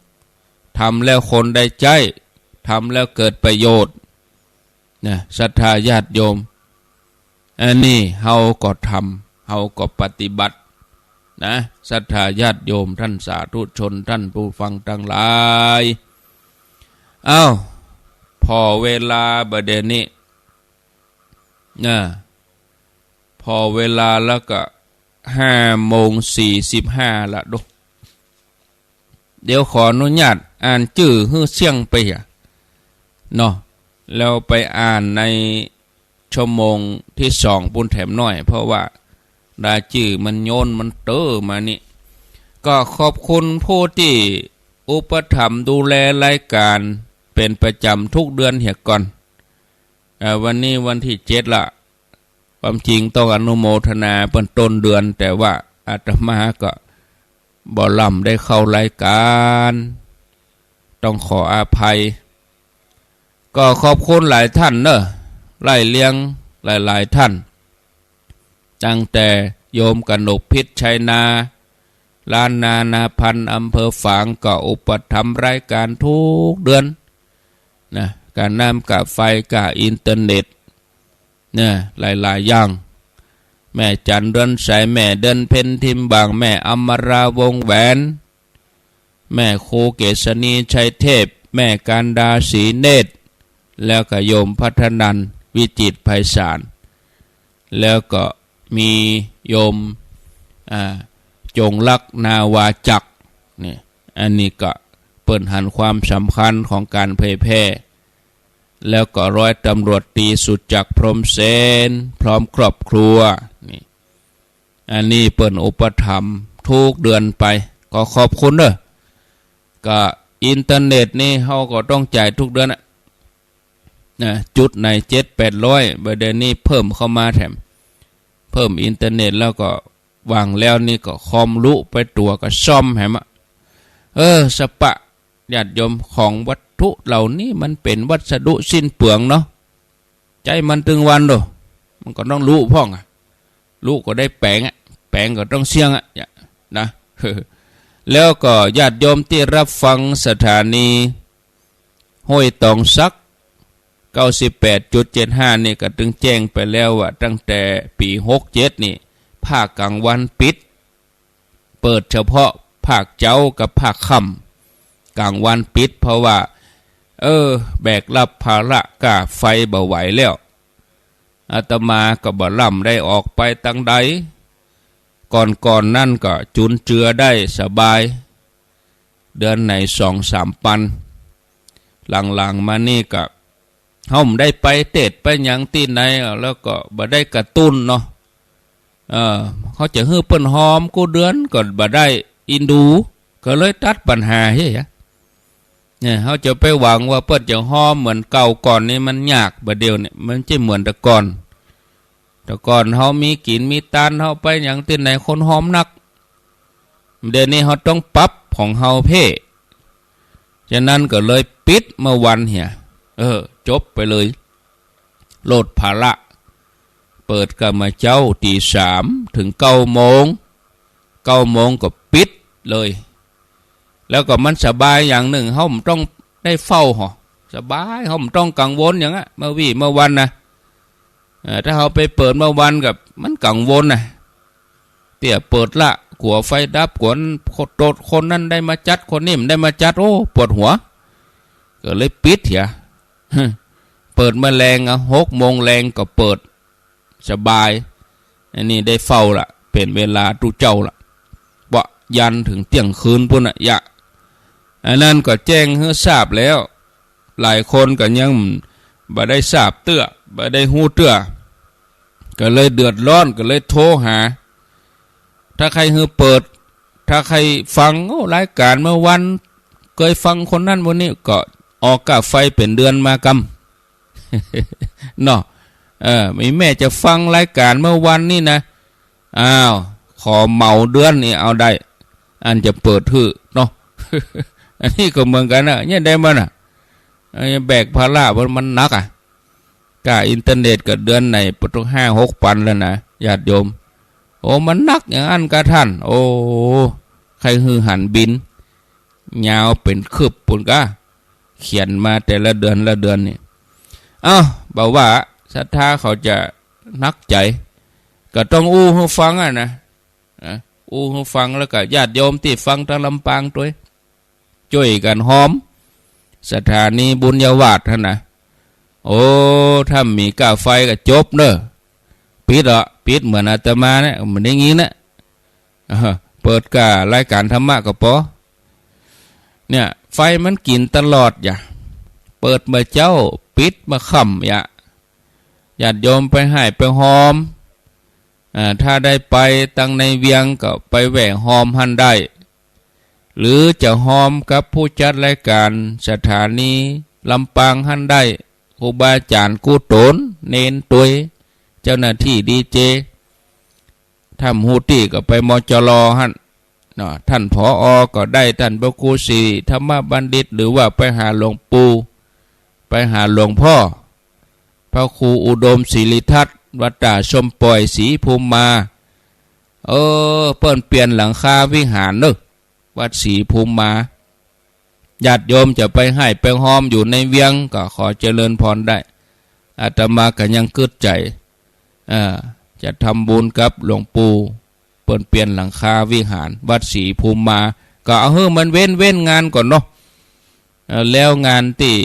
ทำแล้วคนได้ใจทำแล้วเกิดประโยชน์นะศรัทธาญาติโยมอันนี้เฮาก็ทำเฮาก็ปฏิบัตินะศรัทธาญาติโยมท่านสาธุชนท่านผู้ฟังทั้งหลายพอเวลาประเด็นนี้นะพอเวลาแล้วก็5:45ละดูเดี๋ยวขออนุญาตอ่านชื่อฮื้อเสียงไปเนาะแล้วไปอ่านในชั่วโมงที่2ปุ่นแถมหน่อยเพราะว่าดาชื่อมันโยนมันเตอมานี่ก็ขอบคุณผู้ที่อุปถัมภ์ดูแลรายการเป็นประจำทุกเดือนเหี่ยก่อนวันนี้วันที่7ละความจริงต้องอนุโมทนาเป็นต้นเดือนแต่ว่าอาตมาก็บ่ล่ำได้เข้ารายการต้องขออาภัยก็ขอบคุณหลายท่านเนอะไล่เลี้ยงหลายท่านตั้งแต่โยมกนกพิษชัยนาล้านนาพันอำเภอฝางก็อุปถัมภ์รายการทุกเดือนนะการน้ำกับไฟกับอินเทอร์เน็ตเนี่ยหลายอย่างแม่จันเดินสายแม่เดินเพ็ญทิมบางแม่อมราวงแหวนแม่ครูเกษณีชัยเทพแม่การดาศรีเนตรแล้วก็โยมพัฒนันวิจิตรไพศาลแล้วก็มีโยมจงลักษณ์นาวาจักนี่อันนี้ก็เปิดหันความสำคัญของการเผยแพร่แล้วก็ร้อยตำรวจตีสุดจักรพรหมเสนพร้อมครอบครัวนี่อันนี้เปิดอุปถัมภ์ทุกเดือนไปก็ขอบคุณเด้อก็อินเทอร์เน็ตนี่เขาก็ต้องจ่ายทุกเดือนนะจุดใน700-800ประเด็นนี้เพิ่มเข้ามาแถมเพิ่มอินเทอร์เน็ตแล้วก็วางแล้วนี่ก็คอมลุไปตัวก็ซ่อมแหมสปะญาติโยมของวัตถุเหล่านี้มันเป็นวัสดุสิ้นเปลืองเนาะใจมันตึงวันโดมันก็ต้องรู้พ่องรู้ก็ได้แปลงก็ต้องเสี่ยงนะ แล้วก็ญาติโยมที่รับฟังสถานีห้วยตองซัก 98.75 นี่ก็ตึงแจ้งไปแล้วว่าตั้งแต่ปี67นี่ภาคกลางวันปิดเปิดเฉพาะภาคเจ้ากับภาคค่ำกลางวันปิดเพราะว่าแบกรับภาระกาไฟบ่ไหวแล้วอาตมาก็บ่ล่ำได้ออกไปตั้งใดก่อนนั่นก็จุนเจือได้สบายเดือนไหน 2-3 ปันหลังๆมานี่ก็เฮาได้ไปเทศไปหยังที่ไหนแล้วก็บ่ได้กระตุ้นเนาะเขาจะฮื้อเปิ้นหอมกูเดือนก็บ่ได้อินดูก็เลยตัดปัญหาเฮ้ยเนี่ยเขาจะไปหวังว่าเปิ้นจะหอมเหมือนเก่าก่อนนี่มันยากบ่เดียวเนี่ยมันจะเหมือนแต่ก่อนเขามีกินมีตานเขาไปหยังที่ไหนคนหอมนักเดี๋ยวนี้เขาต้องปรับของเขาเพ่ฉะนั้นก็เลยปิดเมื่อวันเหี้ยจบไปเลยโลดภาระเปิดกรรมเจ้าตี 3 ถึง 9 โมงก็ปิดเลยแล้วก็มันสบายอย่างหนึ่งเขาไม่ต้องได้เฝ้าหรอสบายเขาไม่ต้องกังวลอย่างเมื่อวันนะถ้าเขาไปเปิดเมื่อวันกับมันกังวลนะเตี่ยเปิดละขัวไฟดับขวนโดดคนนั้นได้มาจัดคนนี้มันได้มาจัดโอ้ปวดหัวก็เลยปิดเหี้ยเปิดมาแรง6 โมงแรงก็เปิดสบายอันนี้ได้เฝ้าละเป็นเวลาตุเจ้าละว่ายันถึงเที่ยงคืนพุ่นยะอันนั้นก็แจ้งให้ทราบแล้วหลายคนก็ยัง บ่ได้ทราบเตื้อบ่ได้ฮู้เตื้อก็เลยเดือดร้อนก็เลยโทรหาถ้าใครฮือเปิดถ้าใครฟังรายการเมื่อวันเคยฟังคนนั้นวันนี้ก็ออกกาไฟเป็นเดือนมากำเนาะมีแม่จะฟังรายการเมื่อวันนี่นะอ้าวขอเหมาเดือนนี่เอาได้อันจะเปิดถือเนาะ อันนี้ก็เหมือนกันนะเนี่ยได้มั้ยน่ะแบกภาระมันหนักกะอินเทอร์เน็ตก็เดือนไหนปต้อง5-6 พันแล้วนะญาติโยมโอ้มันนักอย่างนั้นกะท่านโอ้ใครฮือหันบินยาวเป็นคืบปุ่นกะเขียนมาแต่ละเดือนนี่บอกว่าศรัทธาเขาจะนักใจก็ต้องอู้ให้ฟังนะอู้ให้ฟังแล้วก็ญาติโยมที่ฟังทางลำปางด้วยช่วยกันหอมสถานีบุญญาวาสนะโอ้ถ้ามีกาไฟก็จบเนอะปิดเหมือนอาตมาเนี่ยเหมือนอย่างนี้นะเปิดการายการธรรมะก็พอเนี่ยไฟมันกินตลอดอย่าเปิดมาเจ้าปิดมาค่ำอย่าญาติโยมไปให้ไปหอมถ้าได้ไปตั้งในเวียงก็ไปแหว่หอมหันได้หรือจะหอมกับผู้จัดรายการสถานีลำปางหันได้ครูบาอาจารย์กู้โตนเนนตุยเจ้าหน้าที่ดีเจทำฮูตี้ก็ไปมจรหันท่านผอ.ก็ได้ท่านพระครูศรีธรรมบัณฑิตหรือว่าไปหาหลวงปู่ไปหาหลวงพ่อพระครูอุดมศิริทัตน์วัดตาชมปล่อยศรีภูมิมาเปิ้นเปลี่ยนหลังคาวิหารเนอะวัดศรีภูมิมาญาติโยมจะไปให้ไปหอมอยู่ในเวียงก็ขอเจริญพรได้อาตมาก็ยังกึดใจจะทำบุญกับหลวงปู่เปิ้นเปลี่ยนหลังคาวิหารวัดศรีภูมิมาก็เอามันเว้นงานก่อนเนาะแล้วงานที่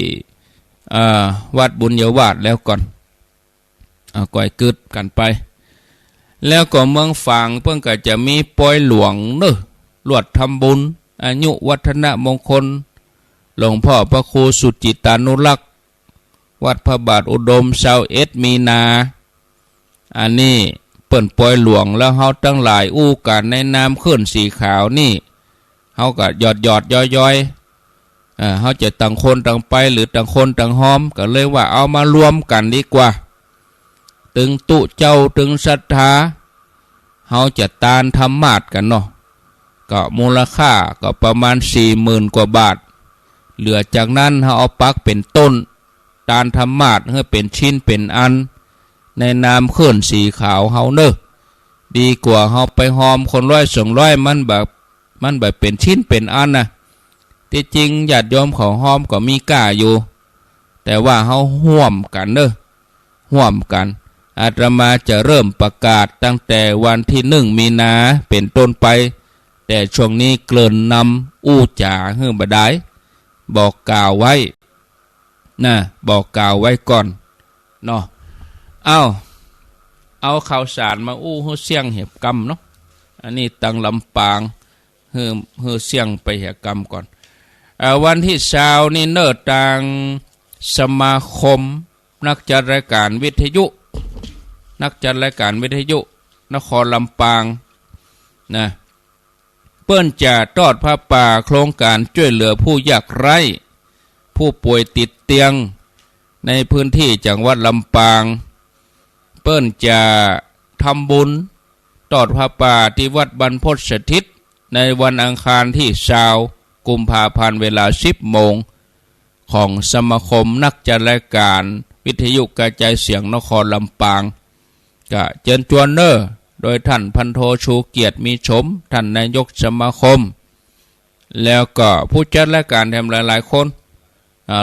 วัดบุญญาวาสแล้วก่อนก่อยกึดกันไปแล้วก็เมืองฝางเพิ่งก็จะมีปอยหลวงเนอะลวดทำบุญอายุวัฒนมงคลหลวงพ่อพระครูสุจิตานุรักษ์วัดพระบาทอุดม21 มีนาอันนี้เปิ่นปอยหลวงแล้วเฮาตั้งหลายอู้กันในน้ำขึ้นสีขาวนี่เฮาก็หยอดย้อยเฮาจะต่างคนต่างไปหรือต่างคนต่างหอมก็เลยว่าเอามารวมกันดีกว่าตึงตุเจ้าตึงศรัทธาเฮาจะตานธรรมาสกันเนาะก็มูลค่าก็ประมาณ 40,000 กว่าบาทเหลือจากนั้นเฮาเอาปักเป็นต้นตานธรรมาสให้เป็นชิ้นเป็นอันในนามเคลื่อนสีขาวเฮาเนอะดีกว่าเฮาไปหอมคน100-200มันแบบเป็นชิ้นเป็นอันนะที่จริงญาติโยมเขาหอมก็มีกล้าอยู่แต่ว่าเฮาห่วมกันเนอะห่วมกันอาตมาจะเริ่มประกาศตั้งแต่วันที่1 มีนาเป็นต้นไปแต่ช่วงนี้เกริ่นนำอู้จ่าให้บ่ได้บอกกล่าวไว้นะบอกกล่าวไว้ก่อนเนาะเอาข่าวสารมาอู้ให้เสียงเหตุกรรมเนาะอันนี้ตั้งลำปางให้เสียงไปเหตุกรรมก่อนวันที่20นี่เนิ่ทางสมาคมนักจัดรายการวิทยุนครลำปางนะเปิ้นจะทอดผ้าป่าโครงการช่วยเหลือผู้ยากไร้ผู้ป่วยติดเตียงในพื้นที่จังหวัดลำปางเปิ้นจะทำบุญทอดผ้าป่าที่วัดบรรพตสถิตในวันอังคารที่20 กุมภาพันธ์เวลา 10 โมงของสมาคมนักจัดรายการวิทยุกระจายเสียงนครลำปางก็เชิญชวนเนอร์โดยท่านพันโทชูเกียรติมีชมท่านนายกสมาคมแล้วก็ผู้จัดรายการแถมหลายๆคน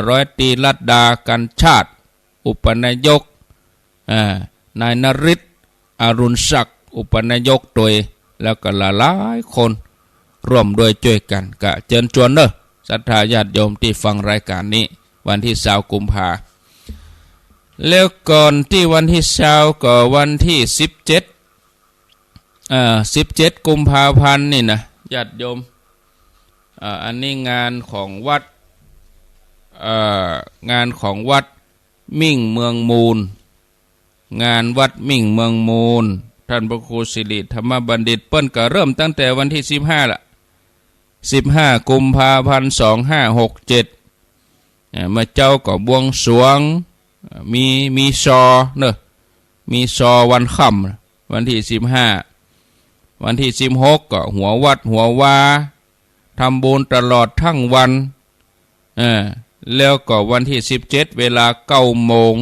ร้อยตรีรัตดากันชาติอุปนายกนายนฤทธิ์อรุณศักดิ์อุปนายกโดยแล้วก็หลายๆคนร่วมด้วยช่วยกันก็เชิญชวนเนอะศรัทธาญาติโยมที่ฟังรายการนี้วันที่20 กุมภาแล้วก่อนที่วันที่20ก็วันที่17 กุมภาพันธ์นี่นะญาติโยมอันนี้งานของวัด มิ่งเมืองมูลงานวัดมิ่งเมืองมูลท่านพระครูสิริธรรมบัณฑิตเปิ้นก็เริ่มตั้งแต่วันที่15ละ15กุมภาพันธ์2567มาเจ้าก็บวงสรวงมีซอเนอะมีซอวันค่ำวันที่15วันที่16ก็หัววัดหัววาทำบุญตลอดทั้งวันแล้วก็วันที่17เวลา9 โมง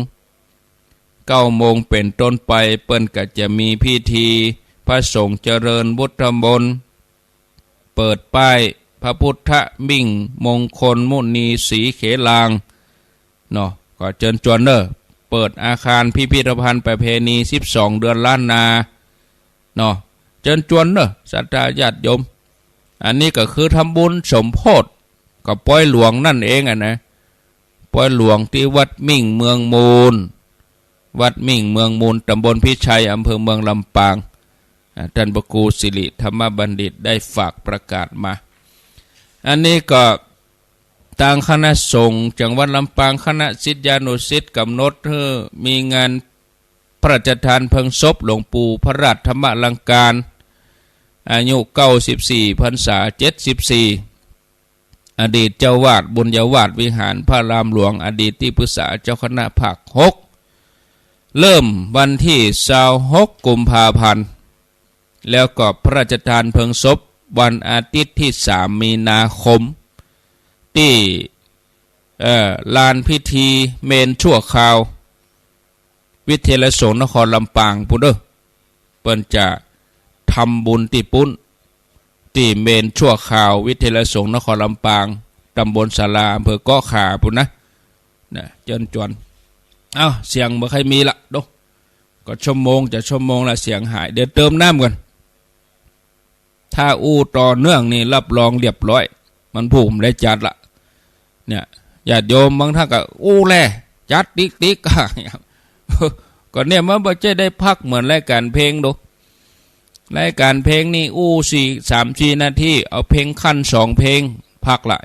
เป็นต้นไปเปิ้นก็จะมีพิธีพระสงฆ์เจริญพุทธมนต์เปิดป้ายพระพุทธมิ่งมงคลมุนีสีเขลางเนาะก็เชิญชวนเนอะเปิดอาคารพิพิธภัณฑ์ประเพณี12 เดือนล้านนาเนาะเชิญชวนเนอะศรัทธาญาติโยมอันนี้ก็คือทำบุญสมโภชกับป้อยหลวงนั่นเองนะป้อยหลวงที่วัดมิ่งเมืองมูลวัดมิ่งเมืองมูลตำบลพิชัยอำเภอเมืองลำปางท่านพระครูสิริธรรมบัณฑิตได้ฝากประกาศมาอันนี้ก็ทางคณะสงฆ์จังหวัดลำปางคณะศิษยานุศิษย์กำหนดให้มีงานพระราชทานเพลิงศพหลวงปู่พระราชธรรมลังการอายุ94 พรรษา 74อดีตเจ้าวาดบุญยวาดวิหารพระรามหลวงอดีตที่ปรึกษาเจ้าคณะภาค6เริ่มวันที่26 กุมภาพันธ์แล้วก็พระราชทานเพลิงศพวันอาทิตย์ที่3 มีนาคมที่ลานพิธีเมนชั่วคราววิทยาลัยสงฆ์นครลำปางปุ่นเด้อเปิ้นจะทำบุญที่ปุ้นที่เมนชั่วคราววิทยาลัยสงฆ์นครลำปางตำบลศาลาอำเภอเกาะขาปุ่นนะเจิญจวนเสียงบ่ใครมีละดูก็ชั่วโมงละเสียงหายเดี๋ยวเติมน้ำกันถ้าอู้ต่อเนื่องนี่รับรองเรียบร้อยมันผูกได้จัดละเนี่ยญาติโยมบางท่านก็อู้แลจัดติ๊กก็เนี่ยมันบ่ได้พักเหมือนรายการเพลงดูรายการเพลงนี่อู้3-4 นาทีเอาเพลงขั้น2 เพลงพักละ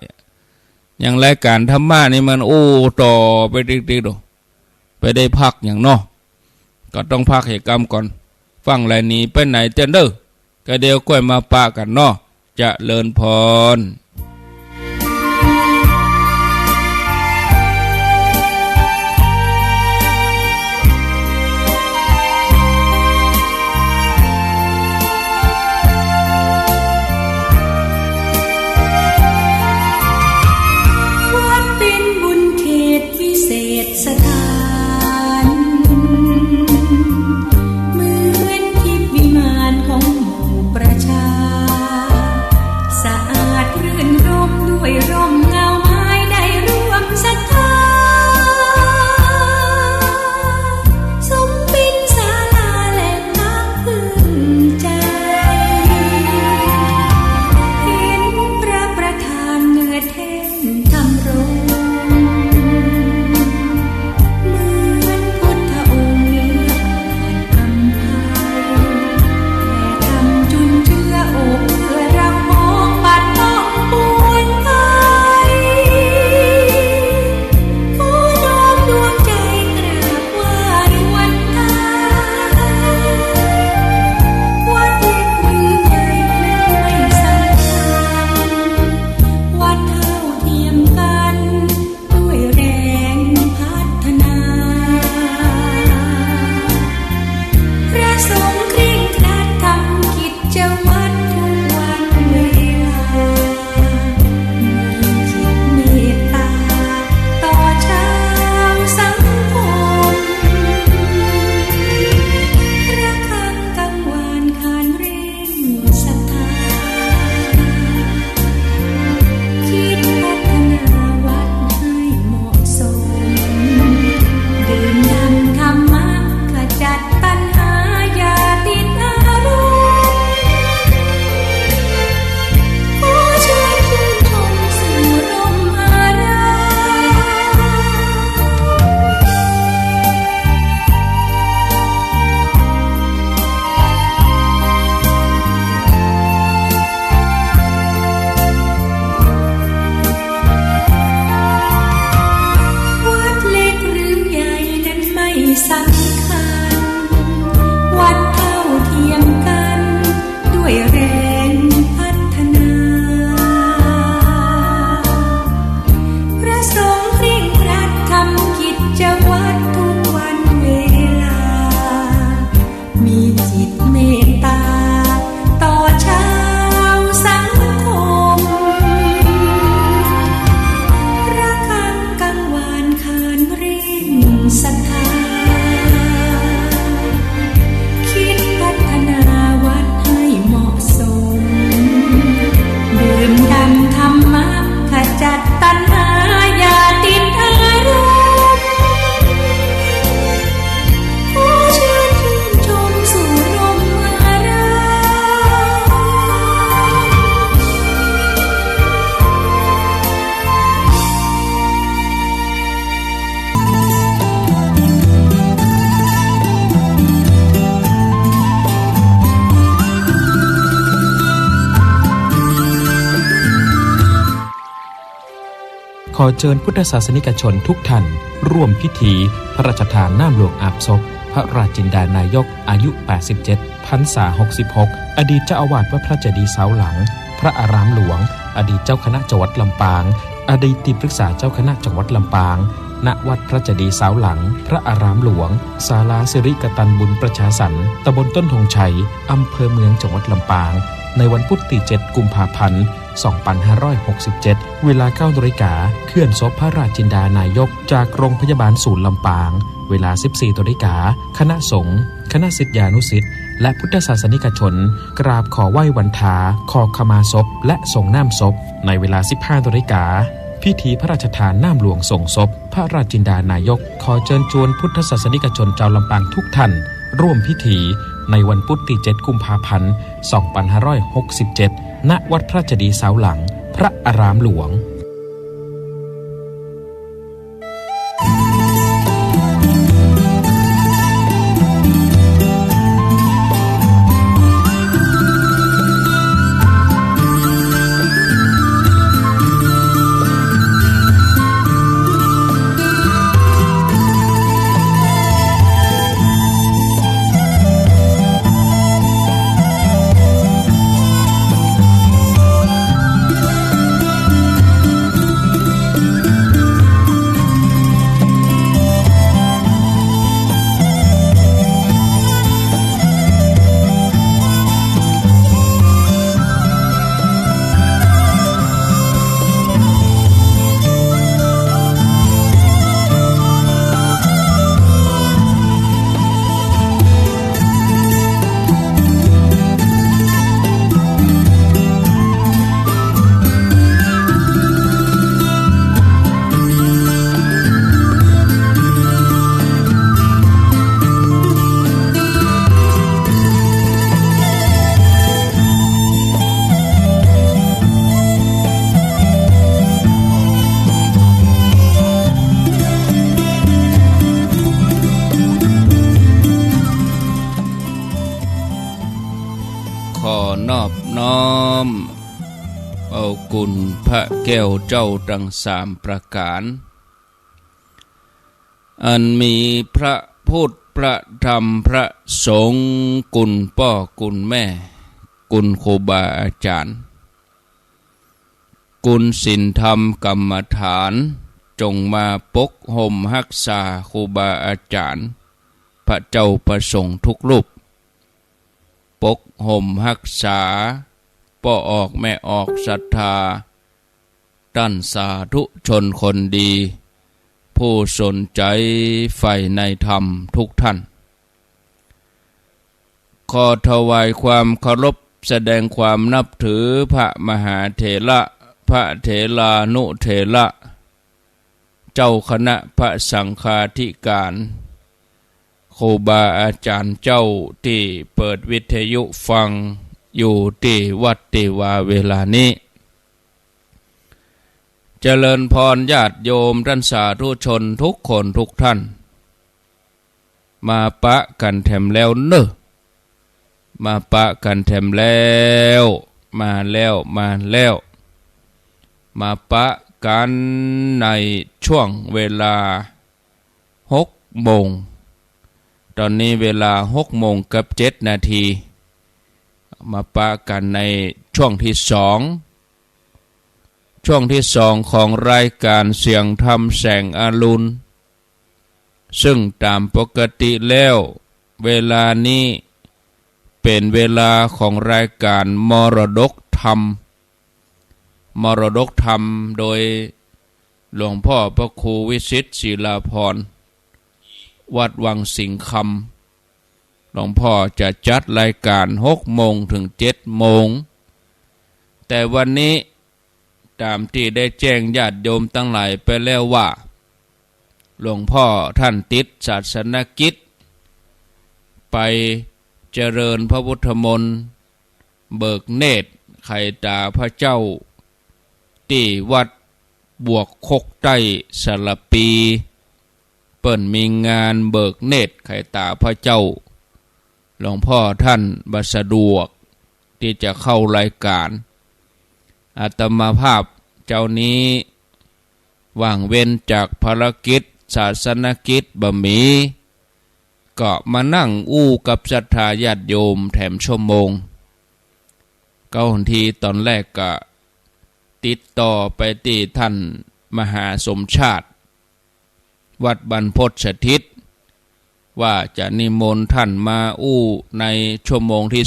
อย่างรายการธรรมะนี่มันอู้ต่อไปติ๊กดูไปได้พักอย่างนอกก็ต้องพักเหตุกรรมก่อนฟังไรนี้ไปไหนเต้นเด้อก็เดี๋ยวก้อยมาปะกันเนาะจะเลินพรวัดเป็นบุญเขตวิเศษสถานเหมือนทิพย์วิมานของหมู่ประชาสะอาดรื่นรมด้วยร่มเงาไม้ได้ร่วมศรัทธาสมเป็นศาลาแหล่งพักพึ่งใจเห็นพระประธานเหนือแท่นทำรงเหมือนพุทธองค์เนื้ออ่อนอำไพแต่ทำจุนเจือโอบเพื่อเรามองปัดป้องปวงไทยผู้น้อมดวงใจกราบไหว้วันตายวัดเล็กหรือใหญ่ไม่สำคัญวัดเท่าเทียมกันด้วยแรงพัฒนา พระสงฆ์เคร่งครัดทำกิจวัตรทุกวันเวลามีจิตเมตตาต่อชาวสังคมระฆังกังวานขานเร่งศรัทธาคิดพัฒนาวัดให้เหมาะสมดื่มด่ำธรรมะขจัดปัญหาอย่าติด ขอเชิญพุทธศาสนิกชนทุกท่านร่วมพิธีพระราชทานน้ำหลวงอาบศพพระราชจินดานายกอายุ 87 พรรษา 66 อดีตเจ้าอาวาสวัดพระเจดีย์เสาหลังพระอารามหลวงอดีตเจ้าคณะจังหวัดลำปางอดีตที่ปรึกษาเจ้าคณะจังหวัดลำปางณวัดพระเจดีย์เสาหลังพระอารามหลวงศาลาสิริกตัญบุญประชาสรรค์ตำบลต้นธงชัยอำเภอเมืองจังหวัดลำปางในวันพุธที่ 7 กุมภาพันธ์ 2567 เวลา 9 นาฬิกาเคลื่อนศพพระราชจินดานายกจากโรงพยาบาลศูนย์ลำปางเวลา 14 นาฬิกาคณะสงฆ์คณะศิษยานุศิษย์และพุทธศาสนิกชนกราบขอไหว้วันทาขอขมาศพและส่งน้ำศพในเวลา 15 นาฬิกาพิธีพระราชทานน้ำหลวงส่งศพพระราชจินดานายกขอเชิญชวนพุทธศาสนิกชนชาวลำปางทุกท่านร่วมพิธีในวันพุธที่ 7 กุมภาพันธ์ 2567 ณ วัดพระเจดีย์เสาหลังพระอารามหลวงนอบน้อมเอากุณพระแก้วเจ้าทั้ง3 ประการอันมีพระพุทธพระธรรมพระสงฆ์กุณพ่อกุณแม่กุณครูบาอาจารย์กุณศีลธรรมกรรมฐานจงมาปกห่มรักษาครูบาอาจารย์พระเจ้าประสงค์ทุกรูปปกห่มรักษาพ่อออกแม่ออกศรัทธาท่านสาธุชนคนดีผู้สนใจใฝ่ในธรรมทุกท่านขอถวายความเคารพแสดงความนับถือพระมหาเถระพระเถรานุเถระเจ้าคณะพระสังฆาธิการครูบาอาจารย์เจ้าที่เปิดวิทยุฟังอยู่ที่วัดที่วาเวลานี้เจริญพรญาติโยมท่านสาธุชนทุกคนทุกท่านมาปะกันแถมแล้วเนอะมาปะกันแถมแล้วมาปะกันในช่วงเวลา6 โมงตอนนี้เวลา6 โมงกับ7 นาทีมาปะกันในช่วงที่2ของรายการเสียงธรรมแสงอรุณซึ่งตามปกติแล้วเวลานี้เป็นเวลาของรายการมรดกธรรมโดยหลวงพ่อพระครูวิสิทธิ์ศิลาภรณ์วัดวังสิงห์คำหลวงพ่อจะจัดรายการ6 โมงถึง7 โมงแต่วันนี้ตามที่ได้แจ้งญาติโยมทั้งหลายไปแล้วว่าหลวงพ่อท่านติดศาสนกิจไปเจริญพระพุทธมนต์เบิกเนตรไข่ตาพระเจ้าที่วัดบวกคกใต้สระปีเปิ่นมีงานเบิกเนตรไข่ตาพระเจ้าหลวงพ่อท่านบ่สะดวกที่จะเข้ารายการอาตมาภาพเจ้านี้ ว่างเว้นจากภารกิจศาสนกิจบ่มีก็มานั่งอู้กับศรัทธาญาติโยมแถมชั่วโมงก็หนทีตอนแรกก็ติดต่อไปที่ท่านมหาสมชาติวัดบรรพตสถิตว่าจะนิมนต์ท่านมาอู้ในชั่วโมงที่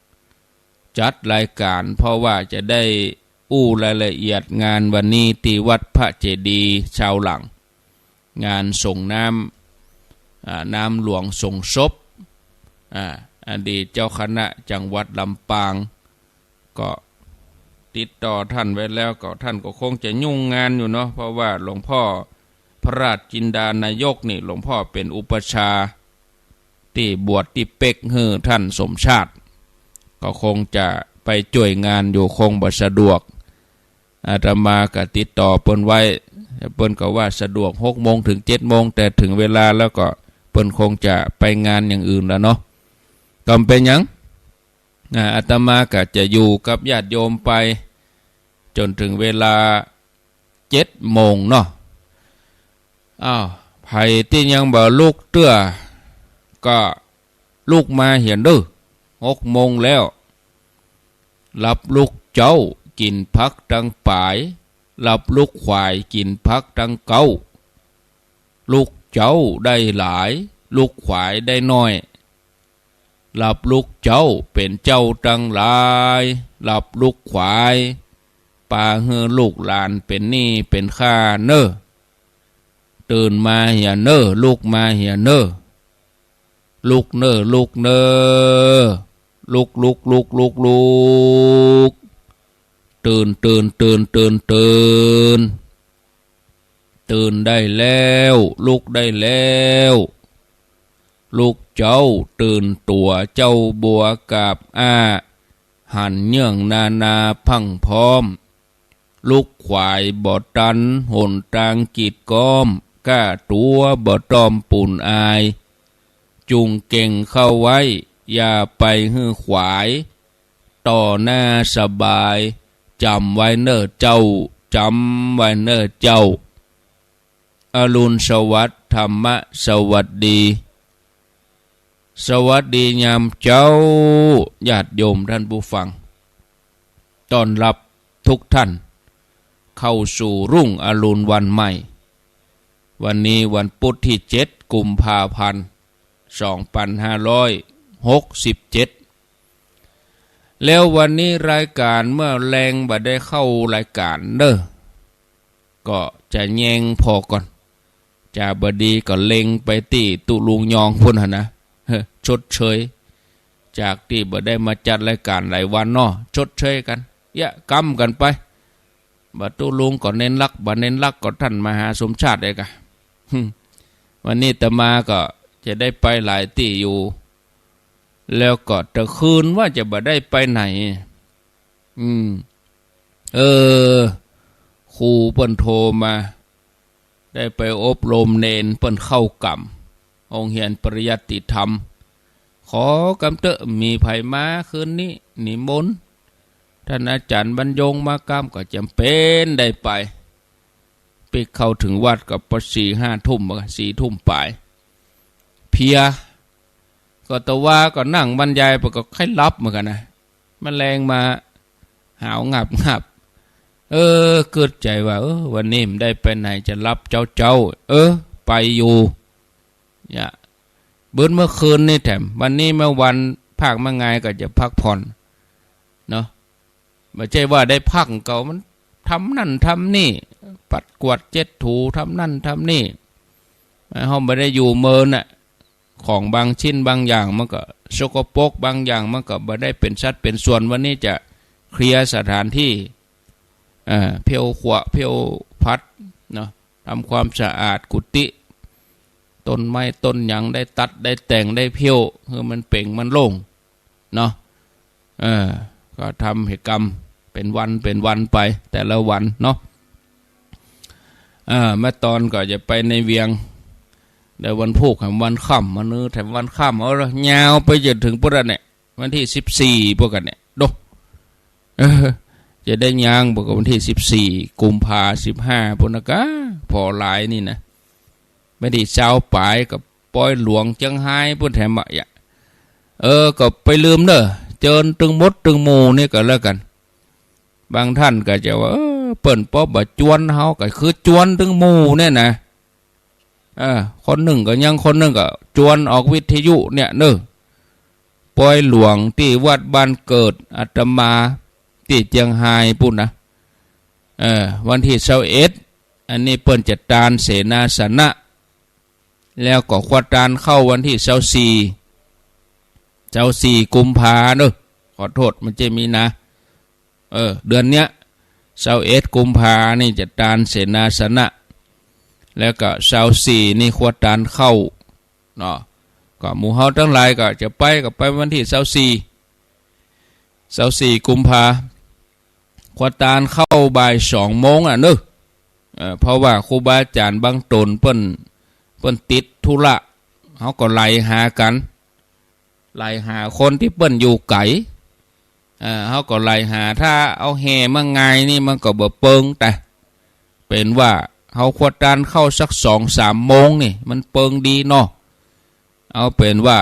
2จัดรายการเพราะว่าจะได้อู้รายละเอียดงานวันนี้ที่วัดพระเจดีย์ชาวหลังงานส่งน้ำหลวงส่งศพอดีตเจ้าคณะจังหวัดลำปางก็ติดต่อท่านไว้แล้วก็ท่านก็คงจะยุ่งงานอยู่เนาะเพราะว่าหลวงพ่อพระราชจินดานายกนี่หลวงพ่อเป็นอุปชาที่บวชที่เป็กฮือท่านสมชาติก็คงจะไปช่วยงานอยู่คงบ่สะดวกอาตมาก็ติดต่อเปิ้นไว้เปิ้นก็ว่าสะดวก6 โมงถึง7 โมงแต่ถึงเวลาแล้วก็เปิ้นคงจะไปงานอย่างอื่นแล้วเนาะก็เป็นหยังอาตมาก็จะอยู่กับญาติโยมไปจนถึงเวลา7 โมงเนาะไผที่ยังบ่ลุกเตื้อก็ลุกมาเหียนเด้อ6 โมงแล้วรับลูกเจ้ากินพักดังป่ายรับลูกควายกินพักดังเก้าลูกเจ้าได้หลายลูกควายได้น้อยรับลูกเจ้าเป็นเจ้าดังหลายรับลูกควายปาเฮือลูกหลานเป็นหนี้เป็นค่าเน้อตื่นมาเหียเน้อลูกมาเหียเน้อลูกเน้อลูกเน้อลูกตื่นได้แล้วลูกได้แล้วลูกเจ้าตื่นตัวเจ้าบัวกับหันเนื่องนาพังพร้อมลูกควายบ่ตันหนตางกีดก้อมก้าตัวบ่ตอมปุ่นอายจุงเก่งเข้าไว้อย่าไปฮื้อขวายต่อหน้าสบายจำไว้เน้อเจ้าจำไว้เน้อเจ้าอรุณสวัสดิ์ธรรมะสวัสดีสวัสดียามเจ้าญาติโยมท่านผู้ฟังต้อนรับทุกท่านเข้าสู่รุ่งอรุณวันใหม่วันนี้วันพุธที่7 กุมภาพันธ์ 2567แล้ววันนี้รายการเมื่อแรงบ่ได้เข้ารายการเด้อก็จะแยงพอก่อนจะบดีก็เล็งไปที่ตุลุงยองพุ่นหนะชดเชยจากที่บ่ได้มาจัดรายการหลายวันเนาะชดเชยกันกำกันไปบ่ตุลุงก็เน้นรักบ่เน้นรักก็ท่านมหาสมชาติเองวันนี้ตมาก็จะได้ไปหลายที่อยู่แล้วก็แต่คืนว่าจะบ่ได้ไปไหนครูเปิ้นโทรมาได้ไปอบรมเนนเปิ้นเข้ากรรมองค์เฮียนปริยัติธรรมขอกำเตอะมีไผมาคืนนี้นิมนต์ท่านอาจารย์บรรยงมากรรมก็จำเป็นได้ไปเข้าถึงวัดกับป4-5 ทุ่ม4 ทุ่มปลายเพียก็ตะว่าก็นั่งบรรยายไปก็ค่อยรับเหมือนกันนะแมลงมาหาวงับเกิดใจว่าวันนี้มันได้ไปไหนจะรับเจ้าไปอยู่เบิ้ลเมื่อคืนนี่แถมวันนี้เมื่อวันภาคเมื่อไงก็จะพักผ่อนเนาะไม่ใช่ว่าได้พักเก่ามันทำนั่นทำนี่ปัดกวาดเจ็ดถูทำนั่นทำนี่เขาไม่ได้อยู่เมินน่ะของบางชิ้นบางอย่างมันก็สกปรกบางอย่างมันก็ไม่ได้เป็นสัดเป็นส่วนวันนี้จะเคลียร์สถานที่เพียวขวะเพียวพัดเนาะทำความสะอาดกุฏิต้นไม้ต้นหยังได้ตัดได้แต่งได้เพียวคือมันเป่งมันโล่งเนาะก็ทำเหตุกรรมเป็นวันไปแต่ละวันเนาะเมื่อตอนก็จะไปในเวียงเดี๋ยววันพุธวันค่ำมันแถมวันค่ำเอาละยาวไปจนถึงพวกนั้นเนี่ยวันที่14พวกกันเนี่ยดู จะได้ย่างบอกวันที่14 กุมภา15ปุณกะพอหลายนี่นะไม่ได้เช้าปลายกับปอยหลวงจังไห้พุ่นแถมอ่ะก็ไปลืมเด้อเจิญตึงมดตึงหมูนี่ก็แล้วกันบางท่านก็จะว่าเปิ่นป๊อบบ่จวนเฮาก็คือจวนตึงหมูเนี่ยนะคนหนึ่งก็ยังคนหนึ่งก็จวนออกวิทยุเนี่ยเนอะปอยหลวงที่วัดบ้านเกิดอาตมาที่เจียงไฮ้ปุ่นนะวันที่21อันนี้เปิ้นจัดการเสนาสนะแล้วก็ควดการเข้าวันที่24 กุมภาเนอะขอโทษมันจะมีนะเดือนเนี้ย21 กุมภานี่จัดการเสนาสนะแล้วก็24นี่ควดการเข้าเนาะก็หมู่เฮาทั้งหลายก็จะไปวันที่24 กุมภาควดการเข้าบ่าย2 โมงเนอะเพราะว่าครูบาอาจารย์บางตนเปิ้นติดธุระเขาก็ไล่หากันไล่หาคนที่เปิ้นอยู่ไกลเขาก็ไล่หาถ้าเอาแห่มาไงนี่มันก็บ่เปิงแต่เป็นว่าเขาควรการเข้าสัก2-3 โมงนี่มันเปิงดีเนาะเอาเป็นว่า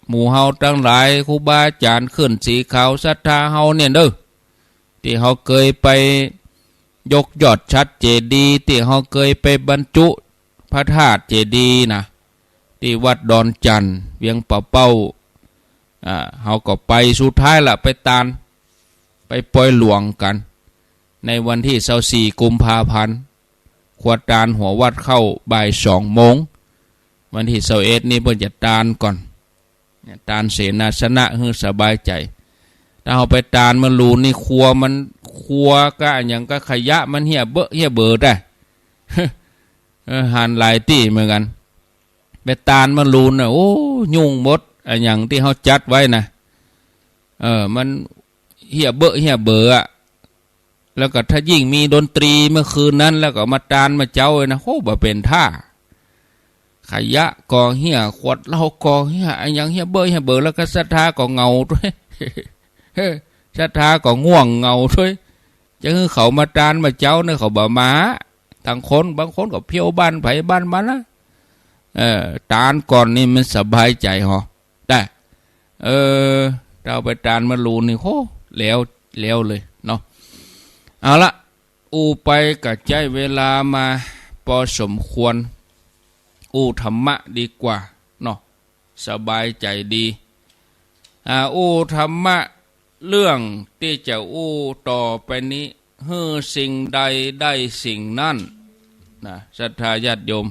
หมู่เฮาทั้งหลายครูบาอาจารย์ขึ้นสีขาวศรัทธาเฮาเนี่ยเด้อที่เขาเคยไปยกยอดชัดเจดีย์ที่เขาเคยไปบรรจุพระธาตุเจดีย์นะที่วัดดอนจันทร์เวียงป่าเป้าเขาก็ไปสุดท้ายละไปตานไปปล่อยหลวงกันในวันที่24 กุมภาพันธ์ควดตานหัววัดเข้าบ่าย2 โมงวันที่21นี่เพิ่นจะตานก่อนตานเสนาสนะให้สบายใจถ้าเอาไปตานมันรูนี่ครัวก็อย่างก็ขยะมันเหี้ยเบอได้หันหลายที่เหมือนกันไปตานมันรูนโอ้ยุ่งหมดอย่างที่เขาจัดไว้นะมันเหี้ยเบออ่ะแล้วก็ถ้ายิ่งมีดนตรีเมื่อคืนนั้นแล้วก็มาตานมาเจ้าเลยนะโอ้บ่เป็นท่าขยะกองเหี้ยขวดเหล้ากองเหี้ยอย่างเหี้ยเบอแล้วก็ศรัทธาก็เงาด้วยศรัทธาก็ง่วงเงาด้วยจะคือเขามาตานมาเจ้าเนี่ยเขาบ่มาต่างคนบางคนก็เพี้ยวบ้านไผบ้านมันนะตานก่อนนี่มันสบายใจหรอได้เราไปตานมาลูนี่โหแล้วเลยเนาะเอาละไปกับใจเวลามาพอสมควรธรรมะดีกว่าเนาะสบายใจดีธรรมะเรื่องที่จะต่อไปนี้สิ่งใดได้สิ่งนั้นนะศรัทธาญาติโยม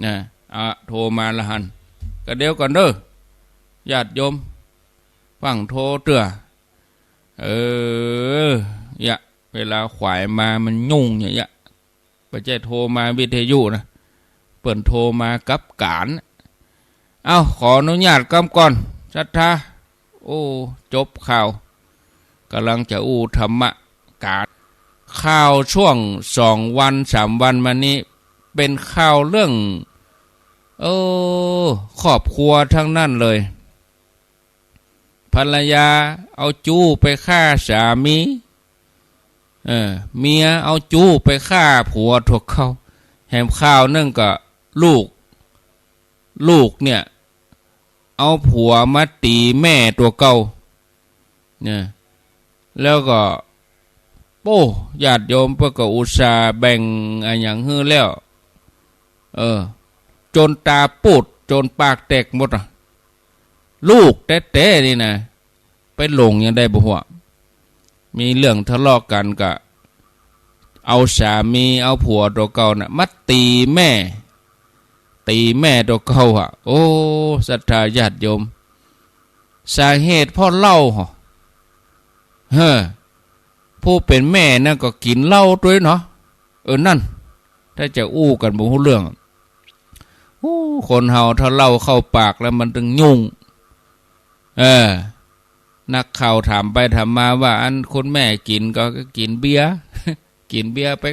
นะโทรมาละหันก็เดี๋ยวก่อนเด้อญาติโยมฟังโทรเตื้อยะเวลาขวายมามันยุ่งเนี่ยไปแจ้โทรมาวิทยุนะเปิ่นโทรมากับการขออนุญาตกำก่อนศรัทธาจบข่าวกำลังจะธรรมะการข่าวช่วง2 วัน 3 วันมานี้เป็นข่าวเรื่องครอบครัวทั้งนั้นเลยภรรยาเอาจู้ไปฆ่าสามีเมียเอาจู้ไปฆ่าผัวถูกเขาแถมข่าวนั่นก็ลูกเนี่ยเอาผัวมาตีแม่ตัวเก่าเนี่ยแล้วก็ญาติโยมเพื่อก็อุตส่าห์แบ่งอย่างฮื้อแล้วจนตาปูดจนปากแตกหมดลูกแต้ๆนี่นะไปหลงยังได้บ่หัวมีเรื่องทะเลาะกันก็เอาสามีเอาผัวตัวเก่าน่ะมาตีแม่ตัวเก่าศรัทธาญาติโยมสาเหตุเพราะเหล้าผู้เป็นแม่นั่นก็กินเหล้าด้วยเนาะนั่นถ้าจะกันบ่ฮู้เรื่องคนเฮาถ้าเหล้าเข้าปากแล้วมันตึงยุ่งนักข่าวถามไปถามมาว่าอันคนแม่กินก็กินเบียร์ กินเบียร์ไป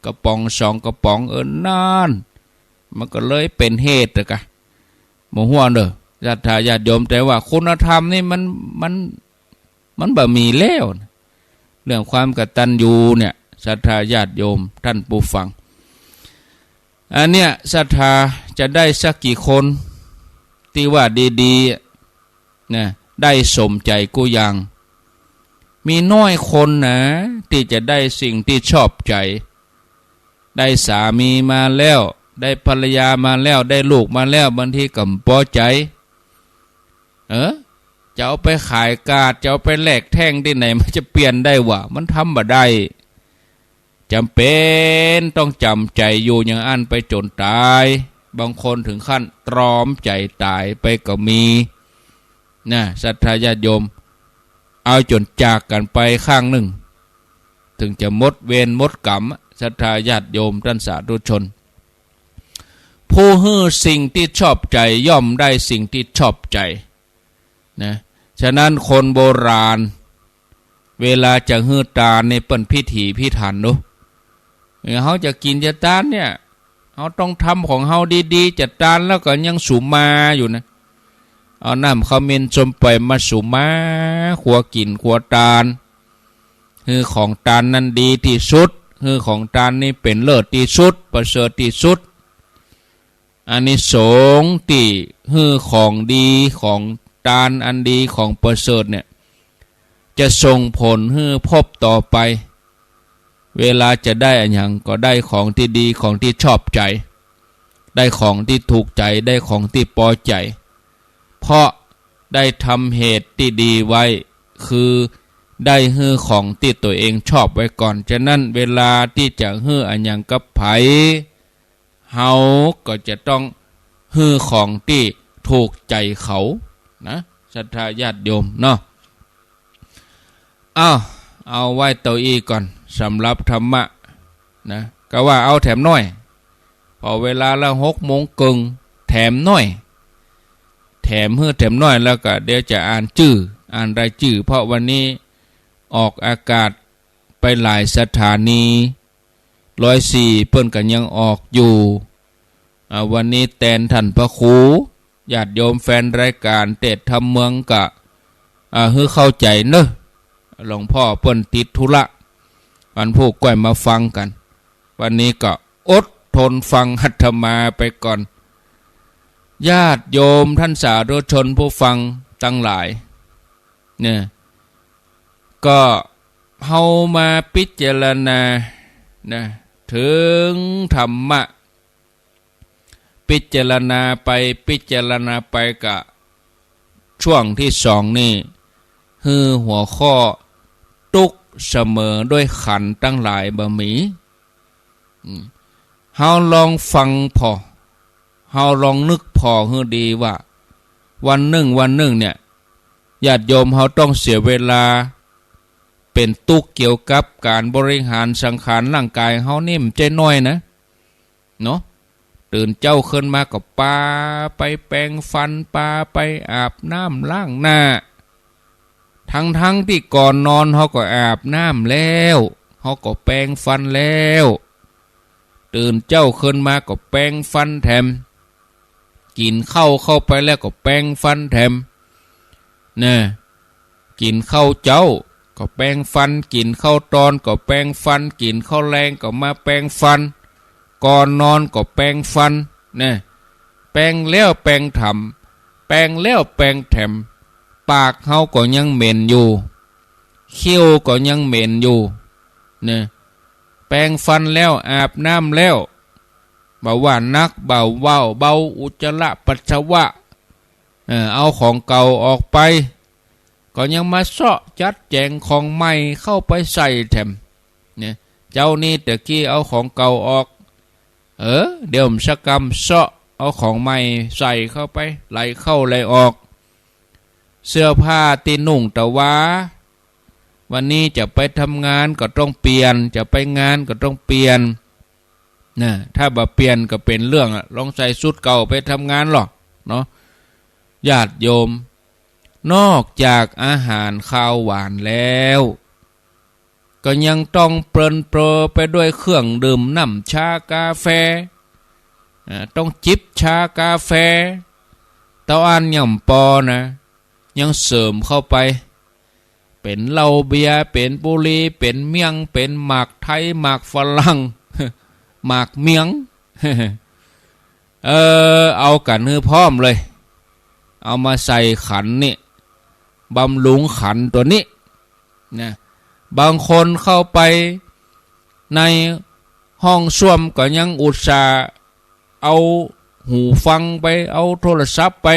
กระป๋อง2 กระป๋องนานมันก็เลยเป็นเหตุกะบ่ฮู้เด้อญาติโยมแต่ว่าคุณธรรมนี่มันบ่มีแล้ว เรื่องความกตัญญูเนี่ยศรัทธาญาติโยมท่านผู้ฟังอันเนี้ยศรัทธาจะได้สักกี่คนที่ว่าดีๆนะได้สมใจกูยังมีน้อยคนนะที่จะได้สิ่งที่ชอบใจได้สามีมาแล้วได้ภรรยามาแล้วได้ลูกมาแล้วบางทีก็พอใจจะเอาไปขายกาดจะเอาไปแลกแท่งที่ไหนมันจะเปลี่ยนได้วะมันทำบ่ได้จำเป็นต้องจำใจอยู่อย่างอันไปจนตายบางคนถึงขั้นตรอมใจตายไปก็มีนะศรัทธาญาติโยมเอาจนจากกันไปข้างหนึ่งถึงจะหมดเวรหมดกรรมศรัทธาญาติโยมท่านสาธุชนผู้ฮื้อสิ่งที่ชอบใจย่อมได้สิ่งที่ชอบใจนะฉะนั้นคนโบราณเวลาจะฮื้อตาในเปิ้นพิถีพิถันเนาะเขาจะกินจะตานเนี่ยเขาต้องทำของเขาดีๆจัดตานแล้วก็ยังสุมาอยู่นะเอาน้ำขมิ้นชมไปมาสุมาขัวกินขัวตาลคือของตาลนั้นดีที่สุดคือของตาลนี่เป็นเลิศที่สุดประเสริฐที่สุดอันนี้สงที่คือของดีของตาลอันดีของประเสริฐเนี่ยจะส่งผลให้พบต่อไปเวลาจะได้อันยังก็ได้ของที่ดีของที่ชอบใจได้ของที่ถูกใจได้ของที่พอใจเพราะได้ทำเหตุที่ดีไว้คือได้ฮื้อของที่ตัวเองชอบไว้ก่อนฉะนั้นเวลาที่จะฮื้ออันยังกับไผเฮาก็จะต้องฮื้อของที่ถูกใจเขานะศรัทธาญาติโยมเนาะเอาไว้ตัวอีก่อนสำหรับธรรมะนะก็ว่าเอาแถมน้อยพอเวลาละ6:30แถมน้อยแถมแถมน้อยแล้วก็เดี๋ยวจะอ่านรายชื่อเพราะวันนี้ออกอากาศไปหลายสถานี104เปิ้นกันยังออกอยู่วันนี้แตนท่านพระครูญาติโยมแฟนรายการเทศธรรมเมืองกะให้เข้าใจเนอะหลวงพ่อเปิ้นติดธุระวันพวกก้อยมาฟังกันวันนี้ก็อดทนฟังหัตถมาไปก่อนญาติโยมท่านสาธุชนผู้ฟังตั้งหลายเนี่ยก็เฮามาพิจารณานะถึงธรรมะพิจารณาไปพิจารณาไปกะช่วงที่2นี่คือหัวข้อทุกเสมอด้วยขันตั้งหลายบะหมี่เฮาลองฟังพอเฮาลองนึกพอให้ดีว่าวันหนึ่งเนี่ยญาติโยมเฮาต้องเสียเวลาเป็นตุกเกี่ยวกับการบริหารสังขารร่างกายเฮานี่มันใจน้อยนะเนาะตื่นเจ้าขึ้นมาก็ปาไปแปรงฟันปาไปอาบน้ำล้างหน้าทั้งที่ก่อนนอนเขาก็อาบน้ำแล้วเขาก็แปรงฟันแล้วตื่นเจ้าขึ้นมาก็แปรงฟันแถมกินข้าวเข้าไปแล้วก็แปรงฟันแถมเนี่ยกินข้าวเจ้าก็แปรงฟันกินข้าวตอนก็แปรงฟันกินข้าวแรงก็มาแปรงฟันก่อนนอนก็แปรงฟันเนี่ยแปรงแล้วแปรงทำแปรงแล้วแปรงแถมปากเฮาก็ยังเหม็นอยู่เขี้ยวก็ยังเหม็นอยู่เนี่ยแปรงฟันแล้วอาบน้ำแล้วเบาหวานนักเบาอุจจาระปัสสาวะเอาของเก่าออกไปก็ยังมาเสาะจัดแจงของใหม่เข้าไปใส่แถมเนี่ยเจ้านี่ตะกี้เอาของเก่าออกเดี๋ยวผมสกรรมเสาะเอาของใหม่ใส่เข้าไปไหลเข้าไหลออกเสื้อผ้าที่นุ่งแต่ว่าวันนี้จะไปทำงานก็ต้องเปลี่ยนจะไปงานก็ต้องเปลี่ยนนะถ้าบ่เปลี่ยนก็เป็นเรื่องลองใส่ชุดเก่าไปทำงานหรอกเนาะญาติโยมนอกจากอาหารข้าวหวานแล้วก็ยังต้องเปรนเปรอไปด้วยเครื่องดื่มน้ำชากาแฟต้องจิบชากาแฟเต้าอันย่ำปอนะยังเสริมเข้าไป เป็นเหล้าเบียร์เป็นบุหรี่เป็นเมียงเป็นหมากไทยหมากฝรั่ง หมากเมียง เอากันฮือพร้อมเลยเอามาใส่ขันนี่บำรุงขันตัวนี้นะบางคนเข้าไปในห้องส้วมก็ยังอุตส่าห์เอาหูฟังไปเอาโทรศัพท์ไป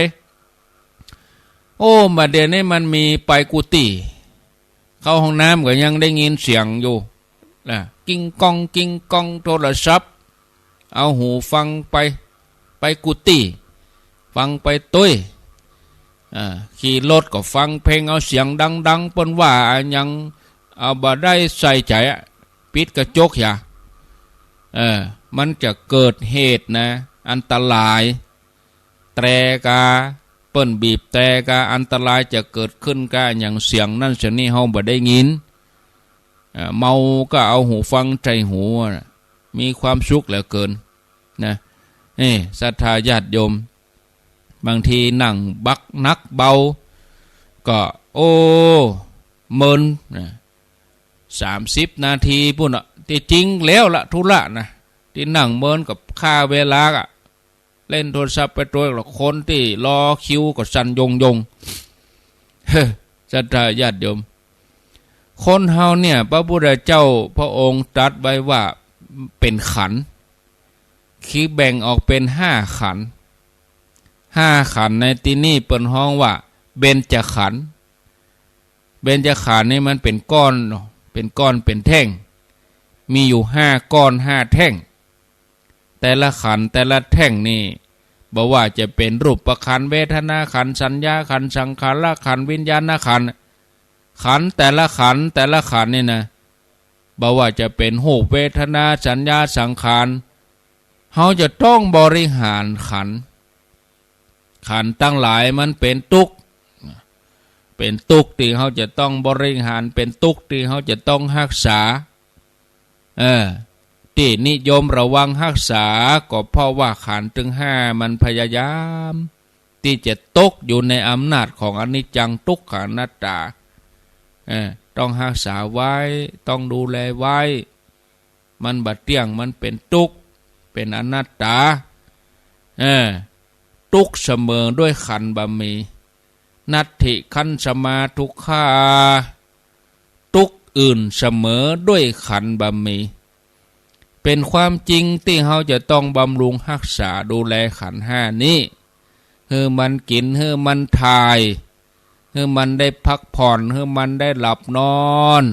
โอ้มาเดี๋ยวนี้มันมีไปกุฏิเข้าห้องน้ำก็ยังได้ยินเสียงอยู่นะกิ้งก้องกิ้งก้องโทรศัพท์เอาหูฟังไปกุฏิฟังไปตุ้ยขี่รถก็ฟังเพลงเอาเสียงดังๆเปิ้นว่ายังเอาบ่ได้ใส่ใจปิดกระจกอย่ามันจะเกิดเหตุนะอันตรายแตรกาเปิ้นบีบแตรกาอันตรายจะเกิดขึ้นกาอย่างเสียงนั่นเสียงนี้เฮาบ่ได้ยินเมาก็เอาหูฟังใจหูมีความสุขเหลือเกินนะนี่ศรัทธาญาติโยมบางทีนั่งบักนักเบาก็โอ้เมิน30 นาทีพุ่นที่จริงแล้วละธุระนะที่นั่งเมินกับค่าเวลาเล่นโทรศัพท์ไปตัวละคนที่รอคิวก็สั่นยงศรัทธาญาติโยมคนเฮาเนี่ยพระพุทธเจ้าพระองค์ตรัสไว้ว่าเป็นขันธ์คือแบ่งออกเป็น5 ขันธ์5 ขันธ์ในที่นี้เปิ้นฮ้องว่าเบญจขันธ์เบญจขันธ์นี่มันเป็นก้อนเป็นแท่งมีอยู่5 ก้อน5 แท่งแต่ละขันธ์แต่ละแท่งนี่บอกว่าจะเป็นรูปขันธ์เวทนาขันธ์สัญญาขันธ์สังขารขันธ์วิญญาณขันธ์ขันธ์แต่ละขันธ์แต่ละขันธ์นี่นะบอกว่าจะเป็นรูปเวทนาสัญญาสังขารเฮาจะต้องบริหารขันธ์ตั้งหลายมันเป็นทุกข์ที่เฮาจะต้องบริหารเป็นทุกข์ที่เฮาจะต้องรักษาที่นิยมระวังรักษาก็เพราะว่าขันธ์ถึง5มันพยายามที่จะตกอยู่ในอำนาจของอนิจจังทุกขังอนัตตาต้องรักษาไว้ต้องดูแลไว้มันบัดเที่ยงมันเป็นทุกข์เป็นอนัตตาทุกข์เสมอด้วยขันธ์บะมีนัตถิขันธ์สมาทุกขาทุกข์อื่นเสมอด้วยขันธ์บะมีเป็นความจริงที่เราจะต้องบำรุงรักษาดูแลขันธ์5นี้ให้มันกินให้มันทายให้มันได้พักผ่อนให้มันได้หลับนอน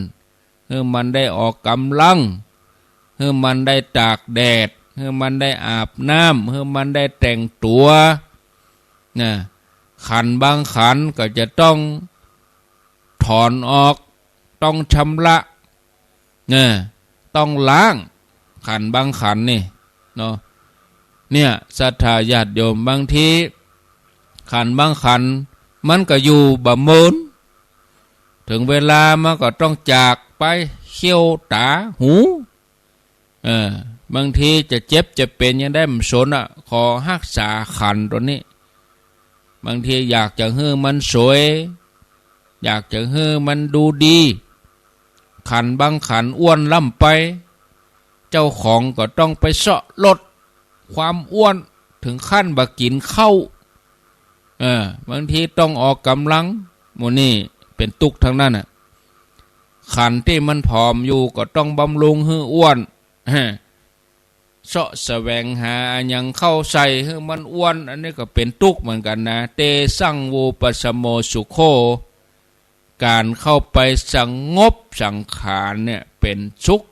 ให้มันได้ออกกำลังให้มันได้ตากแดดให้มันได้อาบน้ำให้มันได้แต่งตัวนะขันธ์บางขันธ์ก็จะต้องถอนออกต้องชำระต้องล้างขันธ์บางขันธ์นี่เนาะเนี่ยศรัทธาญาติโยมบางทีขันธ์บางขันธ์มันก็อยู่บ่เมินถึงเวลามันก็ต้องจากไปเขี้ยวตาหูบางทีจะเจ็บจะเป็นยังได้มันสนขอรักษาขันธ์ตัวนี้บางทีอยากจะให้มันสวยอยากจะให้มันดูดีขันธ์บางขันธ์อ้วนล่ำไปเจ้าของก็ต้องไปเสาะลดความอ้วนถึงขั้นบ่กินข้าวบางทีต้องออกกำลังหมู่นี่เป็นทุกข์ทั้งนั้นขันธ์ที่มันผอมอยู่ก็ต้องบำรุงให้อ้วนเสาะแสวงหาอย่างเข้าใส่ให้มันอ้วนอันนี้ก็เป็นทุกข์เหมือนกันนะเตสังวูปัสโมสุโขการเข้าไปสังงบสังขารเนี่ยเป็นสุข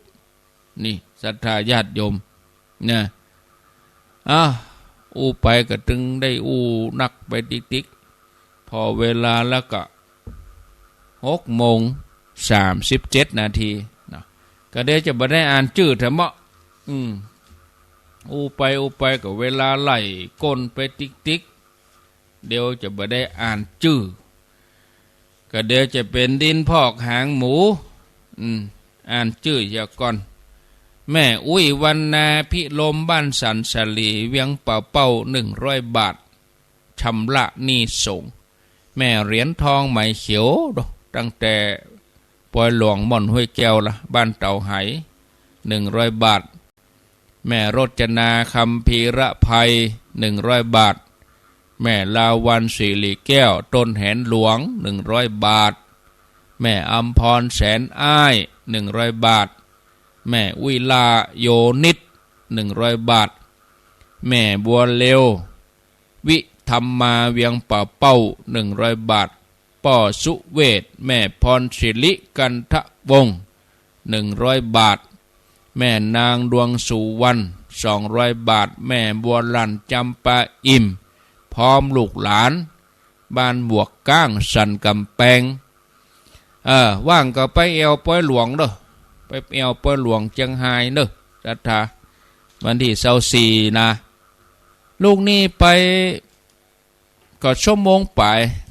นี่ศรัทธาญาติโยมนะอู้ไปก็ตึงได้อู้นักไปติ๊กพอเวลาแล้วก็6:37 นาทีนะก็เดี๋ยวจะบ่ได้อ่านชื่อเถอะเมาะอู้ไปก็เวลาไหลก้นไปติ๊กเดี๋ยวจะบ่ได้อ่านชื่อก็เดี๋ยวจะเป็นดินพอกหางหมูอ่านชื่ออย่าก่อนแม่อุ้ยวรรณาพิลมบ้านสันสลีเวียงเป่า100 บาทชำระหนี้ส่งแม่เหรียญทองไหมเขียวต ตั้งแต่ปอยหลวงม่อนห้วยแก้วละบ้านเต่าไห100 บาทแม่รจนาคำพีระภัย100 บาทแม่ลาวันสิริแก้วต้นแหนหลวง100 บาทแม่อัมพรแสนอ้าย100 บาทแม่วิลาโยนิด100 บาทแม่บัวเลววิธรรมมาเวียงป่าเป้า100 บาทป่อสุเวทแม่พรศิริกันทะวงศ์100 บาทแม่นางดวงสุวรรณ200 บาทแม่บัวลันจำปาอิ่มพร้อมลูกหลานบ้านบวกก้างสันกำแพงว่างก็ไปเอวป้อยหลวงเด้อไปเอวป้อยหลวงเชียงไฮ้เด้อศรัทธาวันที่24นะลูกนี่ไปก็ชั่วโมงไป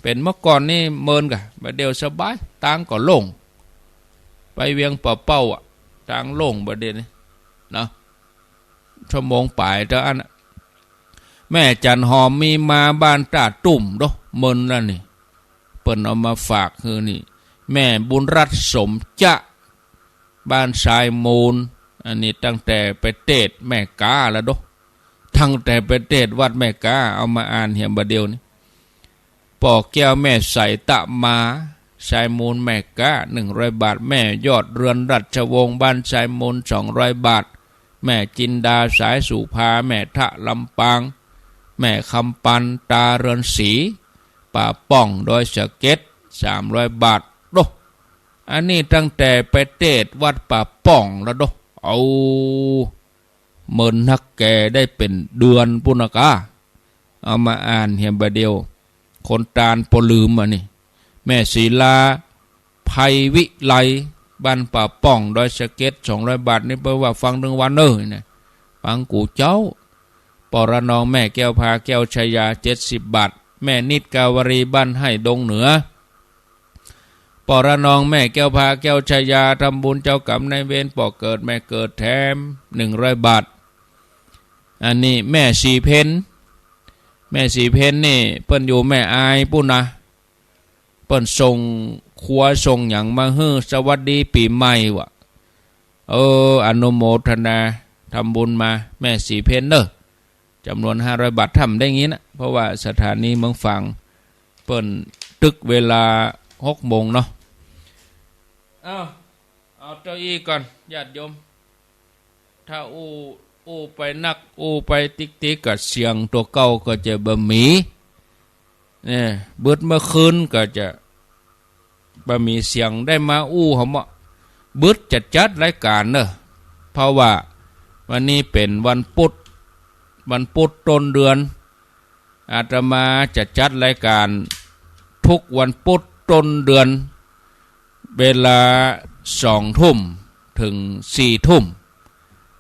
เป็นเมื่อก่อนนี่เมินกะมาเดียวสบายตังก็โล่งไปเวียงป่าเป้าตังโล่งประเดี๋ยวนี้เนาะชั่วโมงไปเจ้าอันแม่จันหอมมีมาบ้านตาตุ่มเด้อเมินแล้วนี่เปิ้นเอามาฝากคือนี่แม่บุญรัตน์สมจะบ้านสายมูลอันนี้ตั้งแต่ไปเทศแม่กาแล้วเด้อตั้งแต่ไปเทศวัดแม่กาเอามาอ่านเหี่ยบเดียวนี่ปอแก้วแม่ใส่ตะมาสายมูลแม่กา100 บาทแม่ยอดเรือนรัชวงศ์บ้านสายมูล200 บาทแม่จินดาสายสุภาแม่ทะลำปางแม่คำปันตาเรือนศรีป่าป่องโดยสะเก็ต300 บาทโดอันนี้ตั้งแต่ไปเทศวัดป่าป่องแล้วโดเอาเมินนักแกได้เป็นเดือนปุณกาเอามาอ่านเหี่ยบเดียวคนตาลปลืมนี่แม่ศิลาภัยวิไลบ้านป่าป่องโดยสะเก็ต200 บาทนี่แปลว่าฟังถึงวันเนี่ยฟังกูเจ้าปรนองแม่แก้วพาแก้วชายา70 บาทแม่นิดกาวรีบ้านให้ดงเหนือปรนองแม่แก้วพาแก้วชายาทำบุญเจ้ากรรมนายเวรปอเกิดแม่เกิดแถม100 บาทอันนี้แม่สีเพนแม่สีเพนนี่เปิ้นอยู่แม่อายปุ้นนะเปิ้นส่งครัวส่งอย่างมาฮื้อสวัสดีปีใหม่วะอนุโมทนาทำบุญมาแม่สีเพนเนอะจำนวน500 บาททำได้งี้นะเพราะว่าสถานีเมืองฝางเปิ้นตึกเวลา6 โมงเนาะเอาเจ้าอี้ก่อนญาติโยมถ้าอู้ไปนักอู้ไปติ๊กกับเสียงตัวเก่าก็จะบะหมี่เนี่ยเบิดเมื่อคืนก็จะบะหมี่เสียงได้มาอู้หมเบิดจัดรายการเนอะเพราะว่าวันนี้เป็นวันพุธต้นเดือนอาตมาจะจัดรายการทุกวันพุธต้นเดือนเวลา20 ทุ่มถึง4 ทุ่ม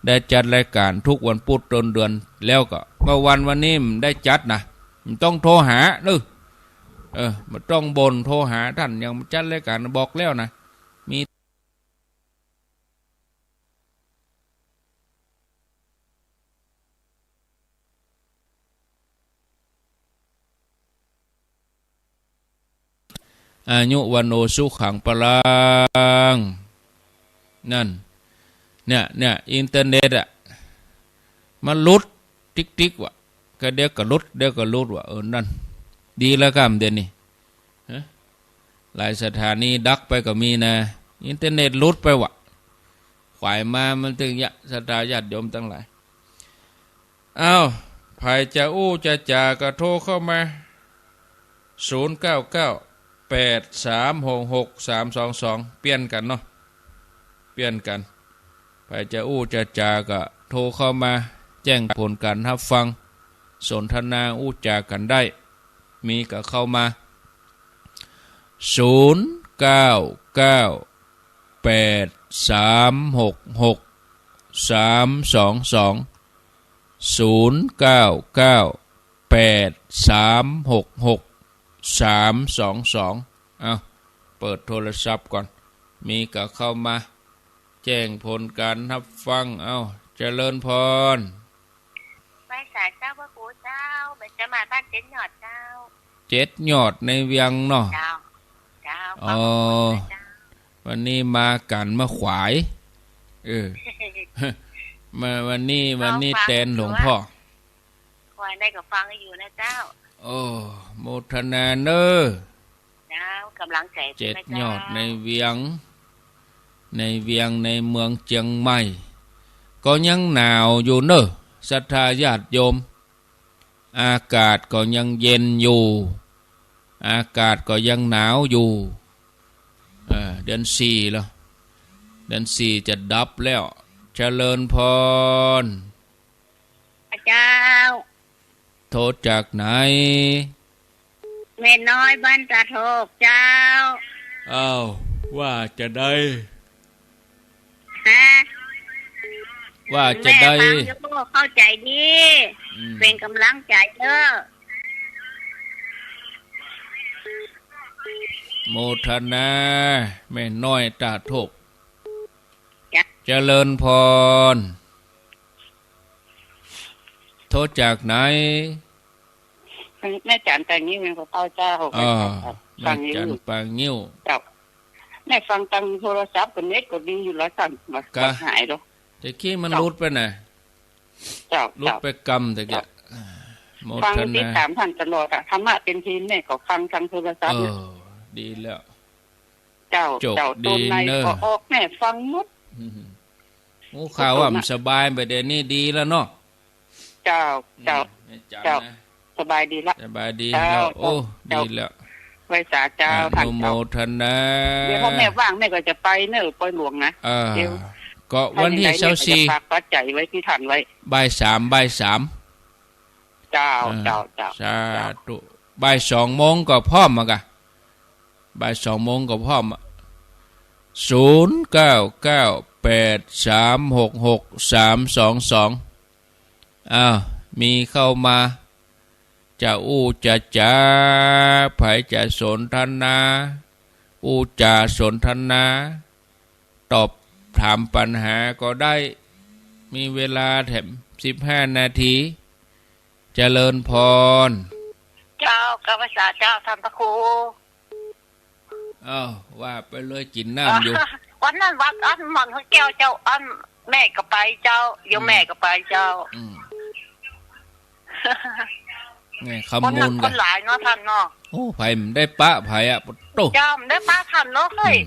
ได้จัดรายการทุกวันพุธต้นเดือนแล้วก็เมื่อวันนี้ได้จัดนะมันต้องโทรหามันต้องบนโทรหาท่านยังจัดรายการบอกแล้วนะมีอายุวันโอสุขังปลังนั่นเนี่ยอินเทอร์เน็ตมันลุดติ๊กวะก็เดี๋ยวก็ลุดวะนั่นดีแล้วครับเดี๋ยวนี้หลายสถานีดักไปก็มีนะอินเทอร์เน็ตลุดไปวะฝ่ายมามันถึงสถาญาติโยมทั้งหลายภายจะอู้จะจาก็โทรเข้ามา09983666322เปลี่ยนกันเนาะเปลี่ยนกันไปจะอู้จะจาก็โทรเข้ามาแจ้งผลการรับฟังสนทนาอู้จากันได้มีก็เข้ามา0998366322เปิดโทรศัพท์ก่อนมีก็เข้ามาแจ้งผลการรับฟังเจริญพรไปสายเจ้าพระครูเจ้าไปจะมาบ้านเจ็ดหยอดเจ้า7 ยอดในเวียงเนาะเจ้า อ๋อวันนี้มากันมาขวายมาวันนี้แตนหลวงพ่อควายได้กับฟังอยู่นะเจ้าโอ้โมทนาเนอเจ้ากำลังใจ7 ยอดในเวียงในเมืองเชียงใหม่ก็ยังหนาวอยู่เนอะศรัทธาญาติโยมอากาศก็ยังเย็นอยู่อากาศก็ยังหนาวอยู่เดือน4แล้วเดือน4จะดับแล้วเจริญพรเจ้าโทษจากไหนแม่น้อยบ้านตาโทกเจ้าอ้าวว่าจะได้ว่าจะได้แม่ฟังเข้าใจดีเป็นกำลังใจเด้อโมทนาแม่น้อยตาโทกเจริญพรโทษจากไหนแม่จันแต่งิ้วยังกับเจ้าแม่จันปางงิ้วแม่ฟังตังโทรศัพท์กับเน็ตก็ดีอยู่แล้วสั่นมาหายแล้วแต่ขี้มันรุดไปไหนรุดไปกำแต่แกฟังติดตามท่านตลอดธรรมะเป็นทีมแม่ก็ฟังทางโทรศัพท์ดีแล้วเจ้าต้นในก็ออกแม่ฟังหมดข่าวว่ามันสบายไปเดี๋ยวนี้ดีแล้วเนาะเจ้าสบายดีละสบายดีแล้วโอ้ดีแล้วไว้สาเจ้าท่านโมทนาเดี๋ยวพ่อแม่ว่างแม่ก็จะไปเนอะปล่อยหลวงนะก็วันที่24ฝากปัจจัยไว้ที่ท่านไว้บ่าย3เจ้าสาธุบ่าย2 โมงก็พร้อมมากะบ่าย2 โมงก็พร้อม0998366322อ้าวมีเข้ามาจะจะไผจะสนทนาจะสนทนาตอบถามปัญหาก็ได้มีเวลาแถม15 นาทีเจริญพรเจ้ากับภาษาเจ้าท่านพระครูว่าไปเลยกินน้ำอยู่วันนั้นวัดอันมันแก้วเจ้าอันแม่ก็ไปเจ้าโยมแม่ก็ไปเจ้าไงคำมูลกันหลายเนาะท่านเนาะโอ้ไผ่ได้ปะไผ่อะโตจำได้ปะท่านเนาะเฮ้ย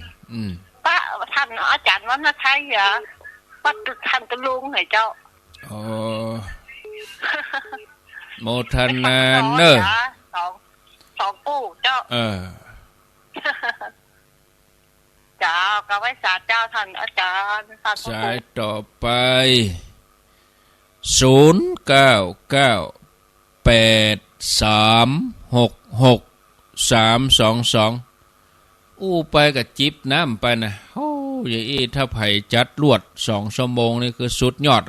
ปะท่านอาจารย์วันน่ะไทยเหรอปะท่านตะลุงให้เจ้าโมทนาเนอสองปู่เจ้าเจ้ากับไว้สาเจ้าท่านอาจารย์สายต่อไป0998366322ไปกับจิบน้ำไปนะโอ้ยถ้าไผ่จัดลวด2 ชั่วโมงนี่คือสุดยอด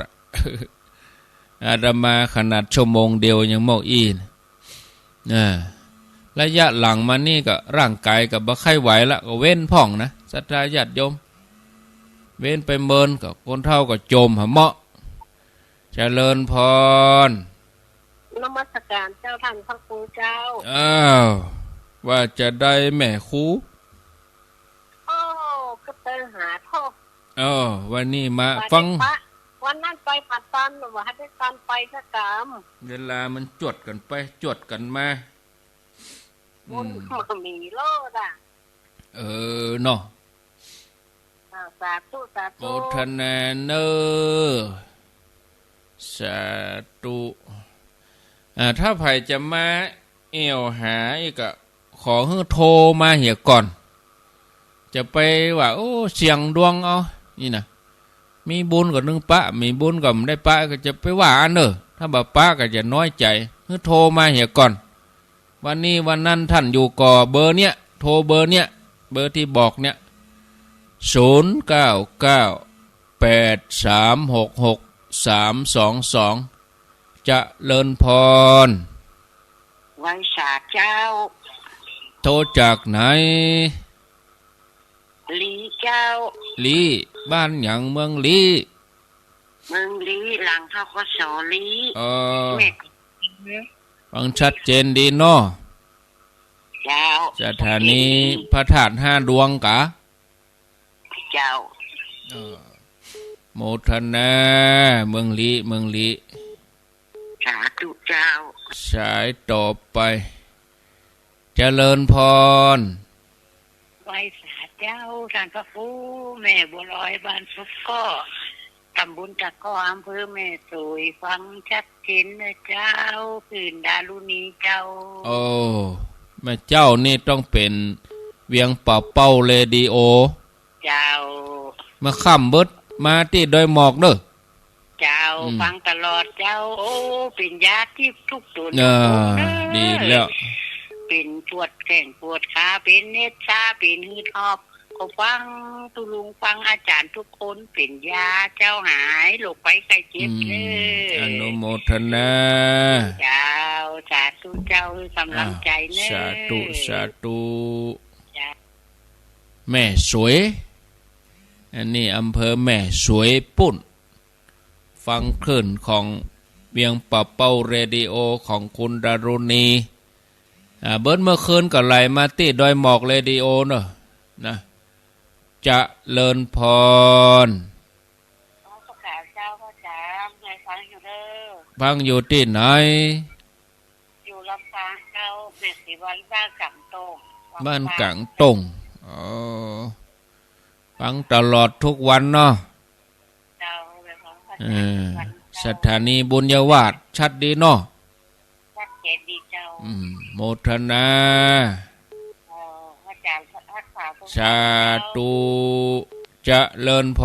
อาตมาขนาดชั่วโมงเดียวยังมอกระยะหลังมานี่ก็ร่างกายกับบ่ค่อยไหวละก็เว้นพ่องนะศรัทธาญาติโยมเว้นไปเมินกับคนเฒ่าก็โจมหะเหมาะเจริญพรนมัสการเจ้าท่านพระครูเจ้าว่าจะได้แม่ครูก็ไปหาท่อวันนี้มาฟังวันนั้นไปปัดตันว่าให้ตันไปสักกรรมเวลามันจวดกันไปจวดกันมามันมีโลดเนาะสาธุโมทนาเนอสาธุถ้าไผ่จะมาหาอีกก็ขอให้โทรมาเหี่ยก่อนจะไปว่าเสียงดวงเอานี่นะมีบุญกับนึงปะมีบุญกับได้ปะก็จะไปว่าเนอะถ้าบ่ปะก็จะน้อยใจให้โทรมาเหี่ยก่อนวันนี้วันนั้นท่านอยู่ก่อเบอร์เนี้ยโทรเบอร์เนี้ยเบอร์ที่บอกเนี้ย0998366322จะเลินพรไว้สาเจ้าโทรจากไหนลีเจ้าลีบ้านหยังเมืองลีหลังทกสลีฟังชัดเจนดีเนาะ เจ้าสถานีพระธาตุ5 ดวงกะเจ้าโมทนาเมืองลิสาธุเจ้าสายต่อไปเจริญพรไหว้สาเจ้าท่านพระครูแม่บัวลอยบ้านสุกก็ตำบลตะก้ออำเภอแม่สวยฟังชัดเจนนะเจ้าคืนดารุณีเจ้าโอ้แม่เจ้านี่ต้องเป็นเวียงป่าเป้าเรดิโอเจ้ามาค่ำเบิดมาที่ดอยหมอกเด้อเจ้าฟังตลอดเจ้าโอ้เป็นญาติที่ทุกตัวดีแล้วเป็นปวดแข้งปวดขาเป็นเนตรชาเป็นหืดหอบก็ฟังตุลุงฟังอาจารย์ทุกคนเป็นยาเจ้าหายโรคไปไข้เจ็บเลยอนุโมทนาเจ้าสาธุเจ้ากำลังใจเนสาธุแม่สวยอันนี้อำเภอแม่สวยปุ่นฟังคลื่นของเวียงป่าเป้าเรดิโอของคุณดารุณีเบิร์ดเมื่อคืนก็ไหลมาติดอยหมอกเรดิโอเนอะนะจะเลินพรฟังอยู่ที่ไหนอยู่ลำปางเจ้าแม่สีวันบ้านกังตงบ้านกังตงฟังตลอดทุกวันเนาะสถานีบุญยวาสชัดดีเนาะชัดเจนดีเจ้าโมทนาสาธุจะเลินพ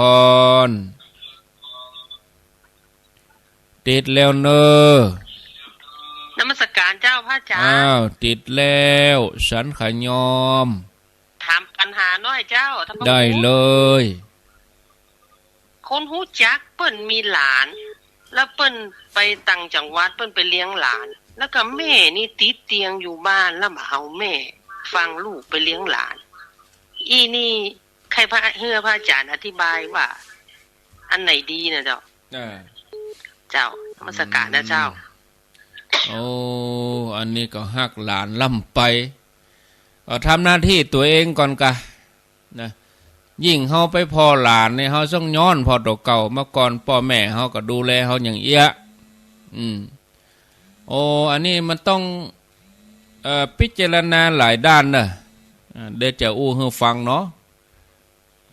รติดแล้วเนอนมัสการเจ้าพระอาจารย์ติดแล้วสันขยอมถามปัญหาน้อยเจ้าได้เลยคนหูจักเปิ้นมีหลานแล้วเปิ้นไปต่างจังหวัดเปิ้นไปเลี้ยงหลานแล้วก็แม่นี่ติดเตียงอยู่บ้านแล้วมาเอาแม่ฟังลูกไปเลี้ยงหลานอีนี่ใครพระพระอาจารย์อธิบายว่าอันไหนดีนะเจ้าเจ้านมัสการนะเจ้าโอ้อันนี้ก็ฮักหลานล่ำไปก็ทำหน้าที่ตัวเองก่อนกะนะยิ่งเฮาไปพ่อหลานเนี่ยเฮาต้องย้อนพ่อตัวเก่าเมื่อก่อนพ่อแม่เฮาก็ดูแลเฮาอย่างเอี้ยโอ้อันนี้มันต้องพิจารณาหลายด้านนะเดี๋ยวจะอู้ให้ฟังเนาะ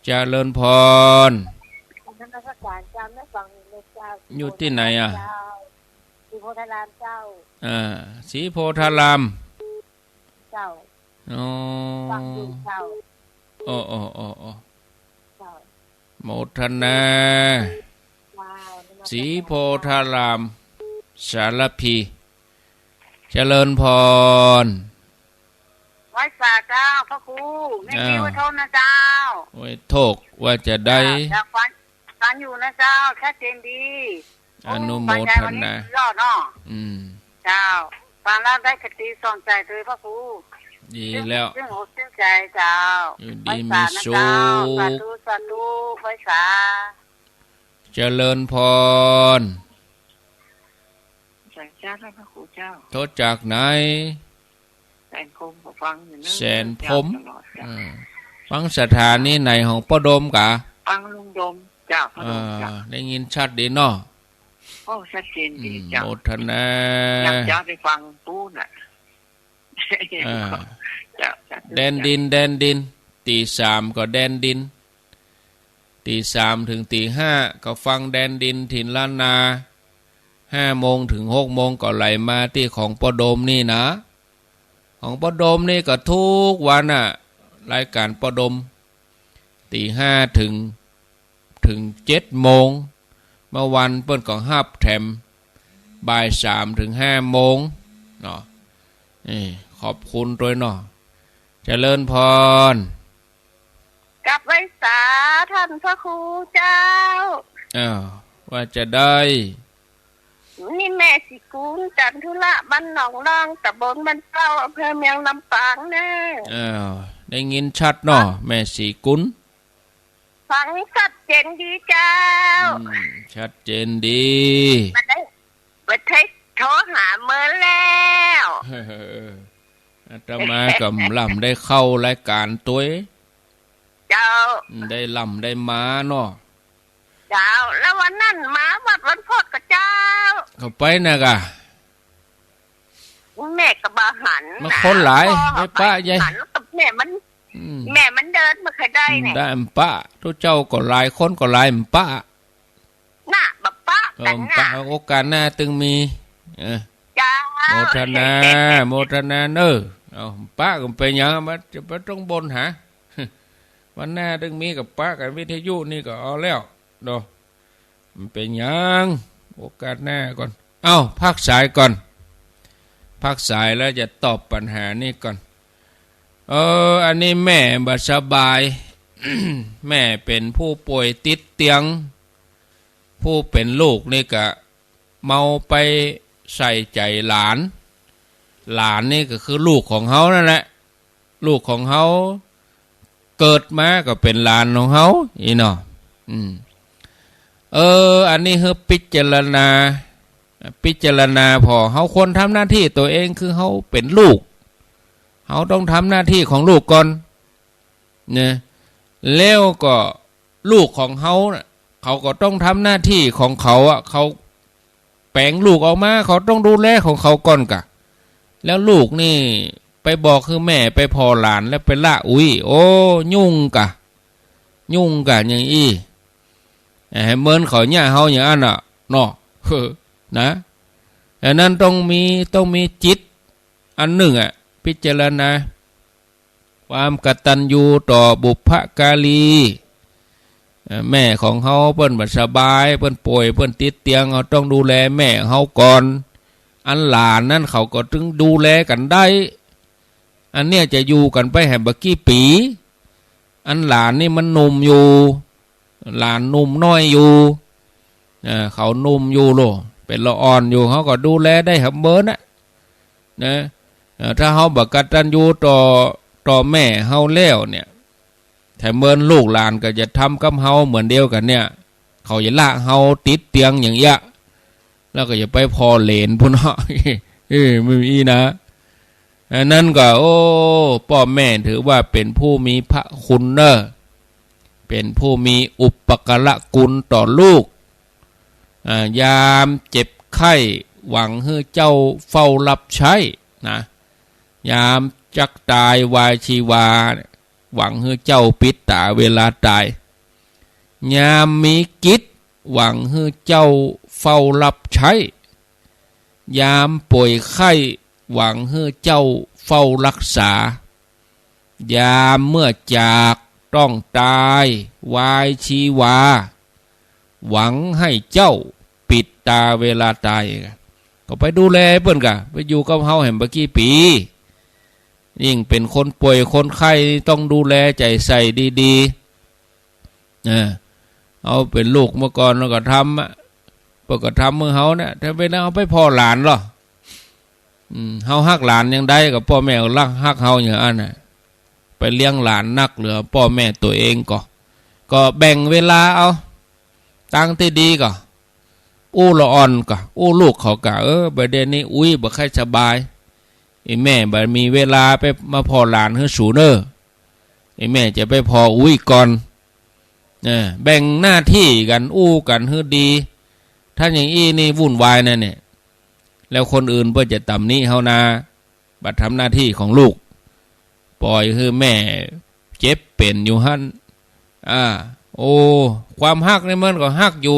เจริญพรอยู่ที่ไหนอ่ะศรีโพธารามเจ้าศรีโพธารามเจ้าฟังอยู่เจ้าโอ้โมทนาศรีโพธารามสารพีเจริญพรไว้สาเจ้าพระครูไม่มีไว้โทษนะเจ้าไว้โทษว่าจะได้ฟังอยู่นะเจ้าแค่เจนดีอนุโมทนายอดเนาะเจ้าฟังแล้วได้คติสอนใจเลยพระครูดีแล้วซึ่งหัวซึ่งใจเจ้าไว้สานะเจ้าสาธุไว้สาเจริญพรเจ้าพระครูเจ้าโทษจากไหนแสนพรมฟังอยู่แสนพรมฟังสถานีไหนของป้าดมกะฟังลุงดมเจ้าได้ยินชัดดีเนาะโอ้ชัดเจนดีเจ้าโมทนาเจ้าไปฟังปู้น่ะแดนดินตี 3ก็แดนดินตี 3ถึงตี 5ก็ฟังแดนดินถิ่นล้านนา5 โมงถึง 6 โมงก็ไหลมาที่ของป้าดมนี่นะของป้าดมนี่ก็ทุกวันอ่ะรายการป้าดมตี 5ถึง 7 โมงเมื่อวันเปิ้นก็ฮับแถมบ่าย 3ถึง 5 โมงเนาะนี่ขอบคุณด้วยเนาะเจริญพรกับไว้สาท่านพระครูเจ้าว่าจะได้ นี่แม่สิกูลจันทุระบ้านหนองล่างตำบลบ้านเป้าอำเภอเมืองลำปางแน่ได้ยินชัดเนาะแม่สีกุลฟังชัดเจนดีเจ้าชัดเจนดีมาได้ไปเทคโทรหาเมื่อแล้ว อาตมากำล่ำได้เข้ารายการตัวเจ้าได้ล่ำได้มาเนาะเจ้าแล้ววันนั้นมาวัดวันพดกับเจ้าเข้าไปนะกะแม่กับบาหันมาคนหลายไม่ป้าใหญ่แม่มันเดินมาเคยได้เนี่ยได้ป้าทุกเจ้าก็หลายคนก็หลายป้าน่ะบับป้าแต่ป้าโอกาสหน้าตึงมีจ้าโมทนาเนอเอาป้าก็ไปยังมาจะไปต้องบนหาวันหน้าตึงมีกับป้ากับวิทยุนี่ก็เอาแล้วเนาะมันเป็นยังโอกาสหน้าก่อนเอ้าพักสายก่อนพักสายแล้วจะตอบปัญหานี่ก่อนอันนี้แม่บ่สบาย แม่เป็นผู้ป่วยติดเตียงผู้เป็นลูกนี่ก็เมาไปใส่ใจหลานนี่ก็คือลูกของเขานั่นแหละลูกของเขาเกิดมาก็เป็นหลานของเขาอีเนาะอันนี้คือพิจารณาพอเขาควรทำหน้าที่ตัวเองคือเขาเป็นลูกเขาต้องทำหน้าที่ของลูกก่อนเนี่ยแล้วก็ลูกของเขาเขาก็ต้องทำหน้าที่ของเขาเขาแปลงลูกออกมาเขาต้องดูแลของเขาก่อนกะแล้วลูกนี่ไปบอกคือแม่ไปพอหลานแล้วไปละอุ้ยโอ้ยุ่งกะอย่างอี้เหมือนเขาเนี่ยเขาอย่างนั้นอ่ะเนาะนะแต่นั้นต้องมีจิตอันหนึ่งพิจารณาความกตัญญูต่อบุพการีแม่ของเขาเพิ่นบ่สบายเพิ่นป่วยเพิ่นติดเตียงเขาต้องดูแลแม่เขาก่อนอันหลานนั่นเขาก็ถึงดูแลกันได้อันเนี้ยจะอยู่กันไปแห่งบักกี่ปีอันหลานนี่มันหนุ่มอยู่หลานหนุ่มน้อยอยู่เขาหนุ่มอยู่โลเป็นละอ่อนอยู่เขาก็ดูแลได้ครับเบิร์นนะถ้าเขาบักกตัญญูต่อแม่เขาแล้วเนี่ยแต่เมินลูกหลานก็จะทำกับเขาเหมือนเดียวกันเนี่ยเขาจะละเขาติดเตียงอย่างเงี้ยแล้วก็จะไปพอเหลนพุ่นเนาะไม่มีนะนั่นก็พ่อแม่ถือว่าเป็นผู้มีพระคุณเนอะเป็นผู้มีอุปการะคุณต่อลูกยามเจ็บไข้หวังให้เจ้าเฝ้ารับใช้นะยามจักตายวายชีวาหวังให้เจ้าปิดตาเวลาตายยามมีกิจหวังให้เจ้าเฝ้ารับใช้ยามป่วยไข้หวังให้เจ้าเฝ้ารักษายามเมื่อจากต้องตายวายชีวาหวังให้เจ้าปิดตาเวลาตายก็ไปดูแลเพิ่นกะไปอยู่กับเฮาแห่งบักกี่ปียิ่งเป็นคนป่วยคนไข้ต้องดูแลใจใส่ดีๆเอาเป็นลูกเมื่อก่อนเราก็ทำเมื่อเฮาเนี่ยถ้าไปเอาไปพ่อหลานหรอเฮาฮักหลานยังได้กับพ่อแม่รักฮักเฮาอย่างนั้นไปเลี้ยงหลานนักเหลือพ่อแม่ตัวเองก็แบ่งเวลาเอาตั้งที่ดีก็ละอ่อนก็ลูกเขาก็ประเด็นนี้บ่ค่อยสบายไอ้แม่บ่มีเวลาไปมาพอหลานให้สูเนอไอ้แม่จะไปพอก่อนแบ่งหน้าที่กันกันให้ดีถ้าอย่างนี่วุ่นวายนะเนี่ยแล้วคนอื่นเพื่อจะตำนี้เฮานาบัดทำหน้าที่ของลูกปล่อยให้แม่เจ็บเป็นอยู่หั่นความฮักนี่มันก็ฮักอยู่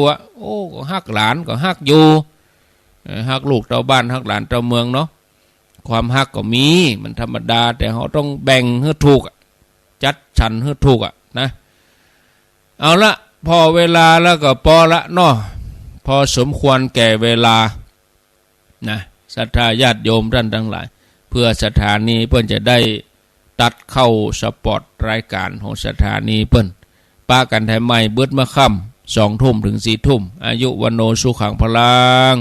ก็ฮักหลานก็ฮักอยู่ฮักลูกเจ้าบ้านฮักหลานเจ้าเมืองเนาะความฮักก็มีมันธรรมดาแต่เขาต้องแบ่งให้ถูกจัดสรรให้ถูกนะเอาละพอเวลาแล้วก็พอละเนาะพอสมควรแก่เวลานะศรัทธาญาติโยมท่านทั้งหลายเพื่อสถานีเพิ่นจะได้ตัดเข้าสปอตรายการของสถานีเพิ่นป้ากันแถมใหม่เบิดมาค่ำ 20:00 ถึง 4:00 อายุวันโนสุขังพลัง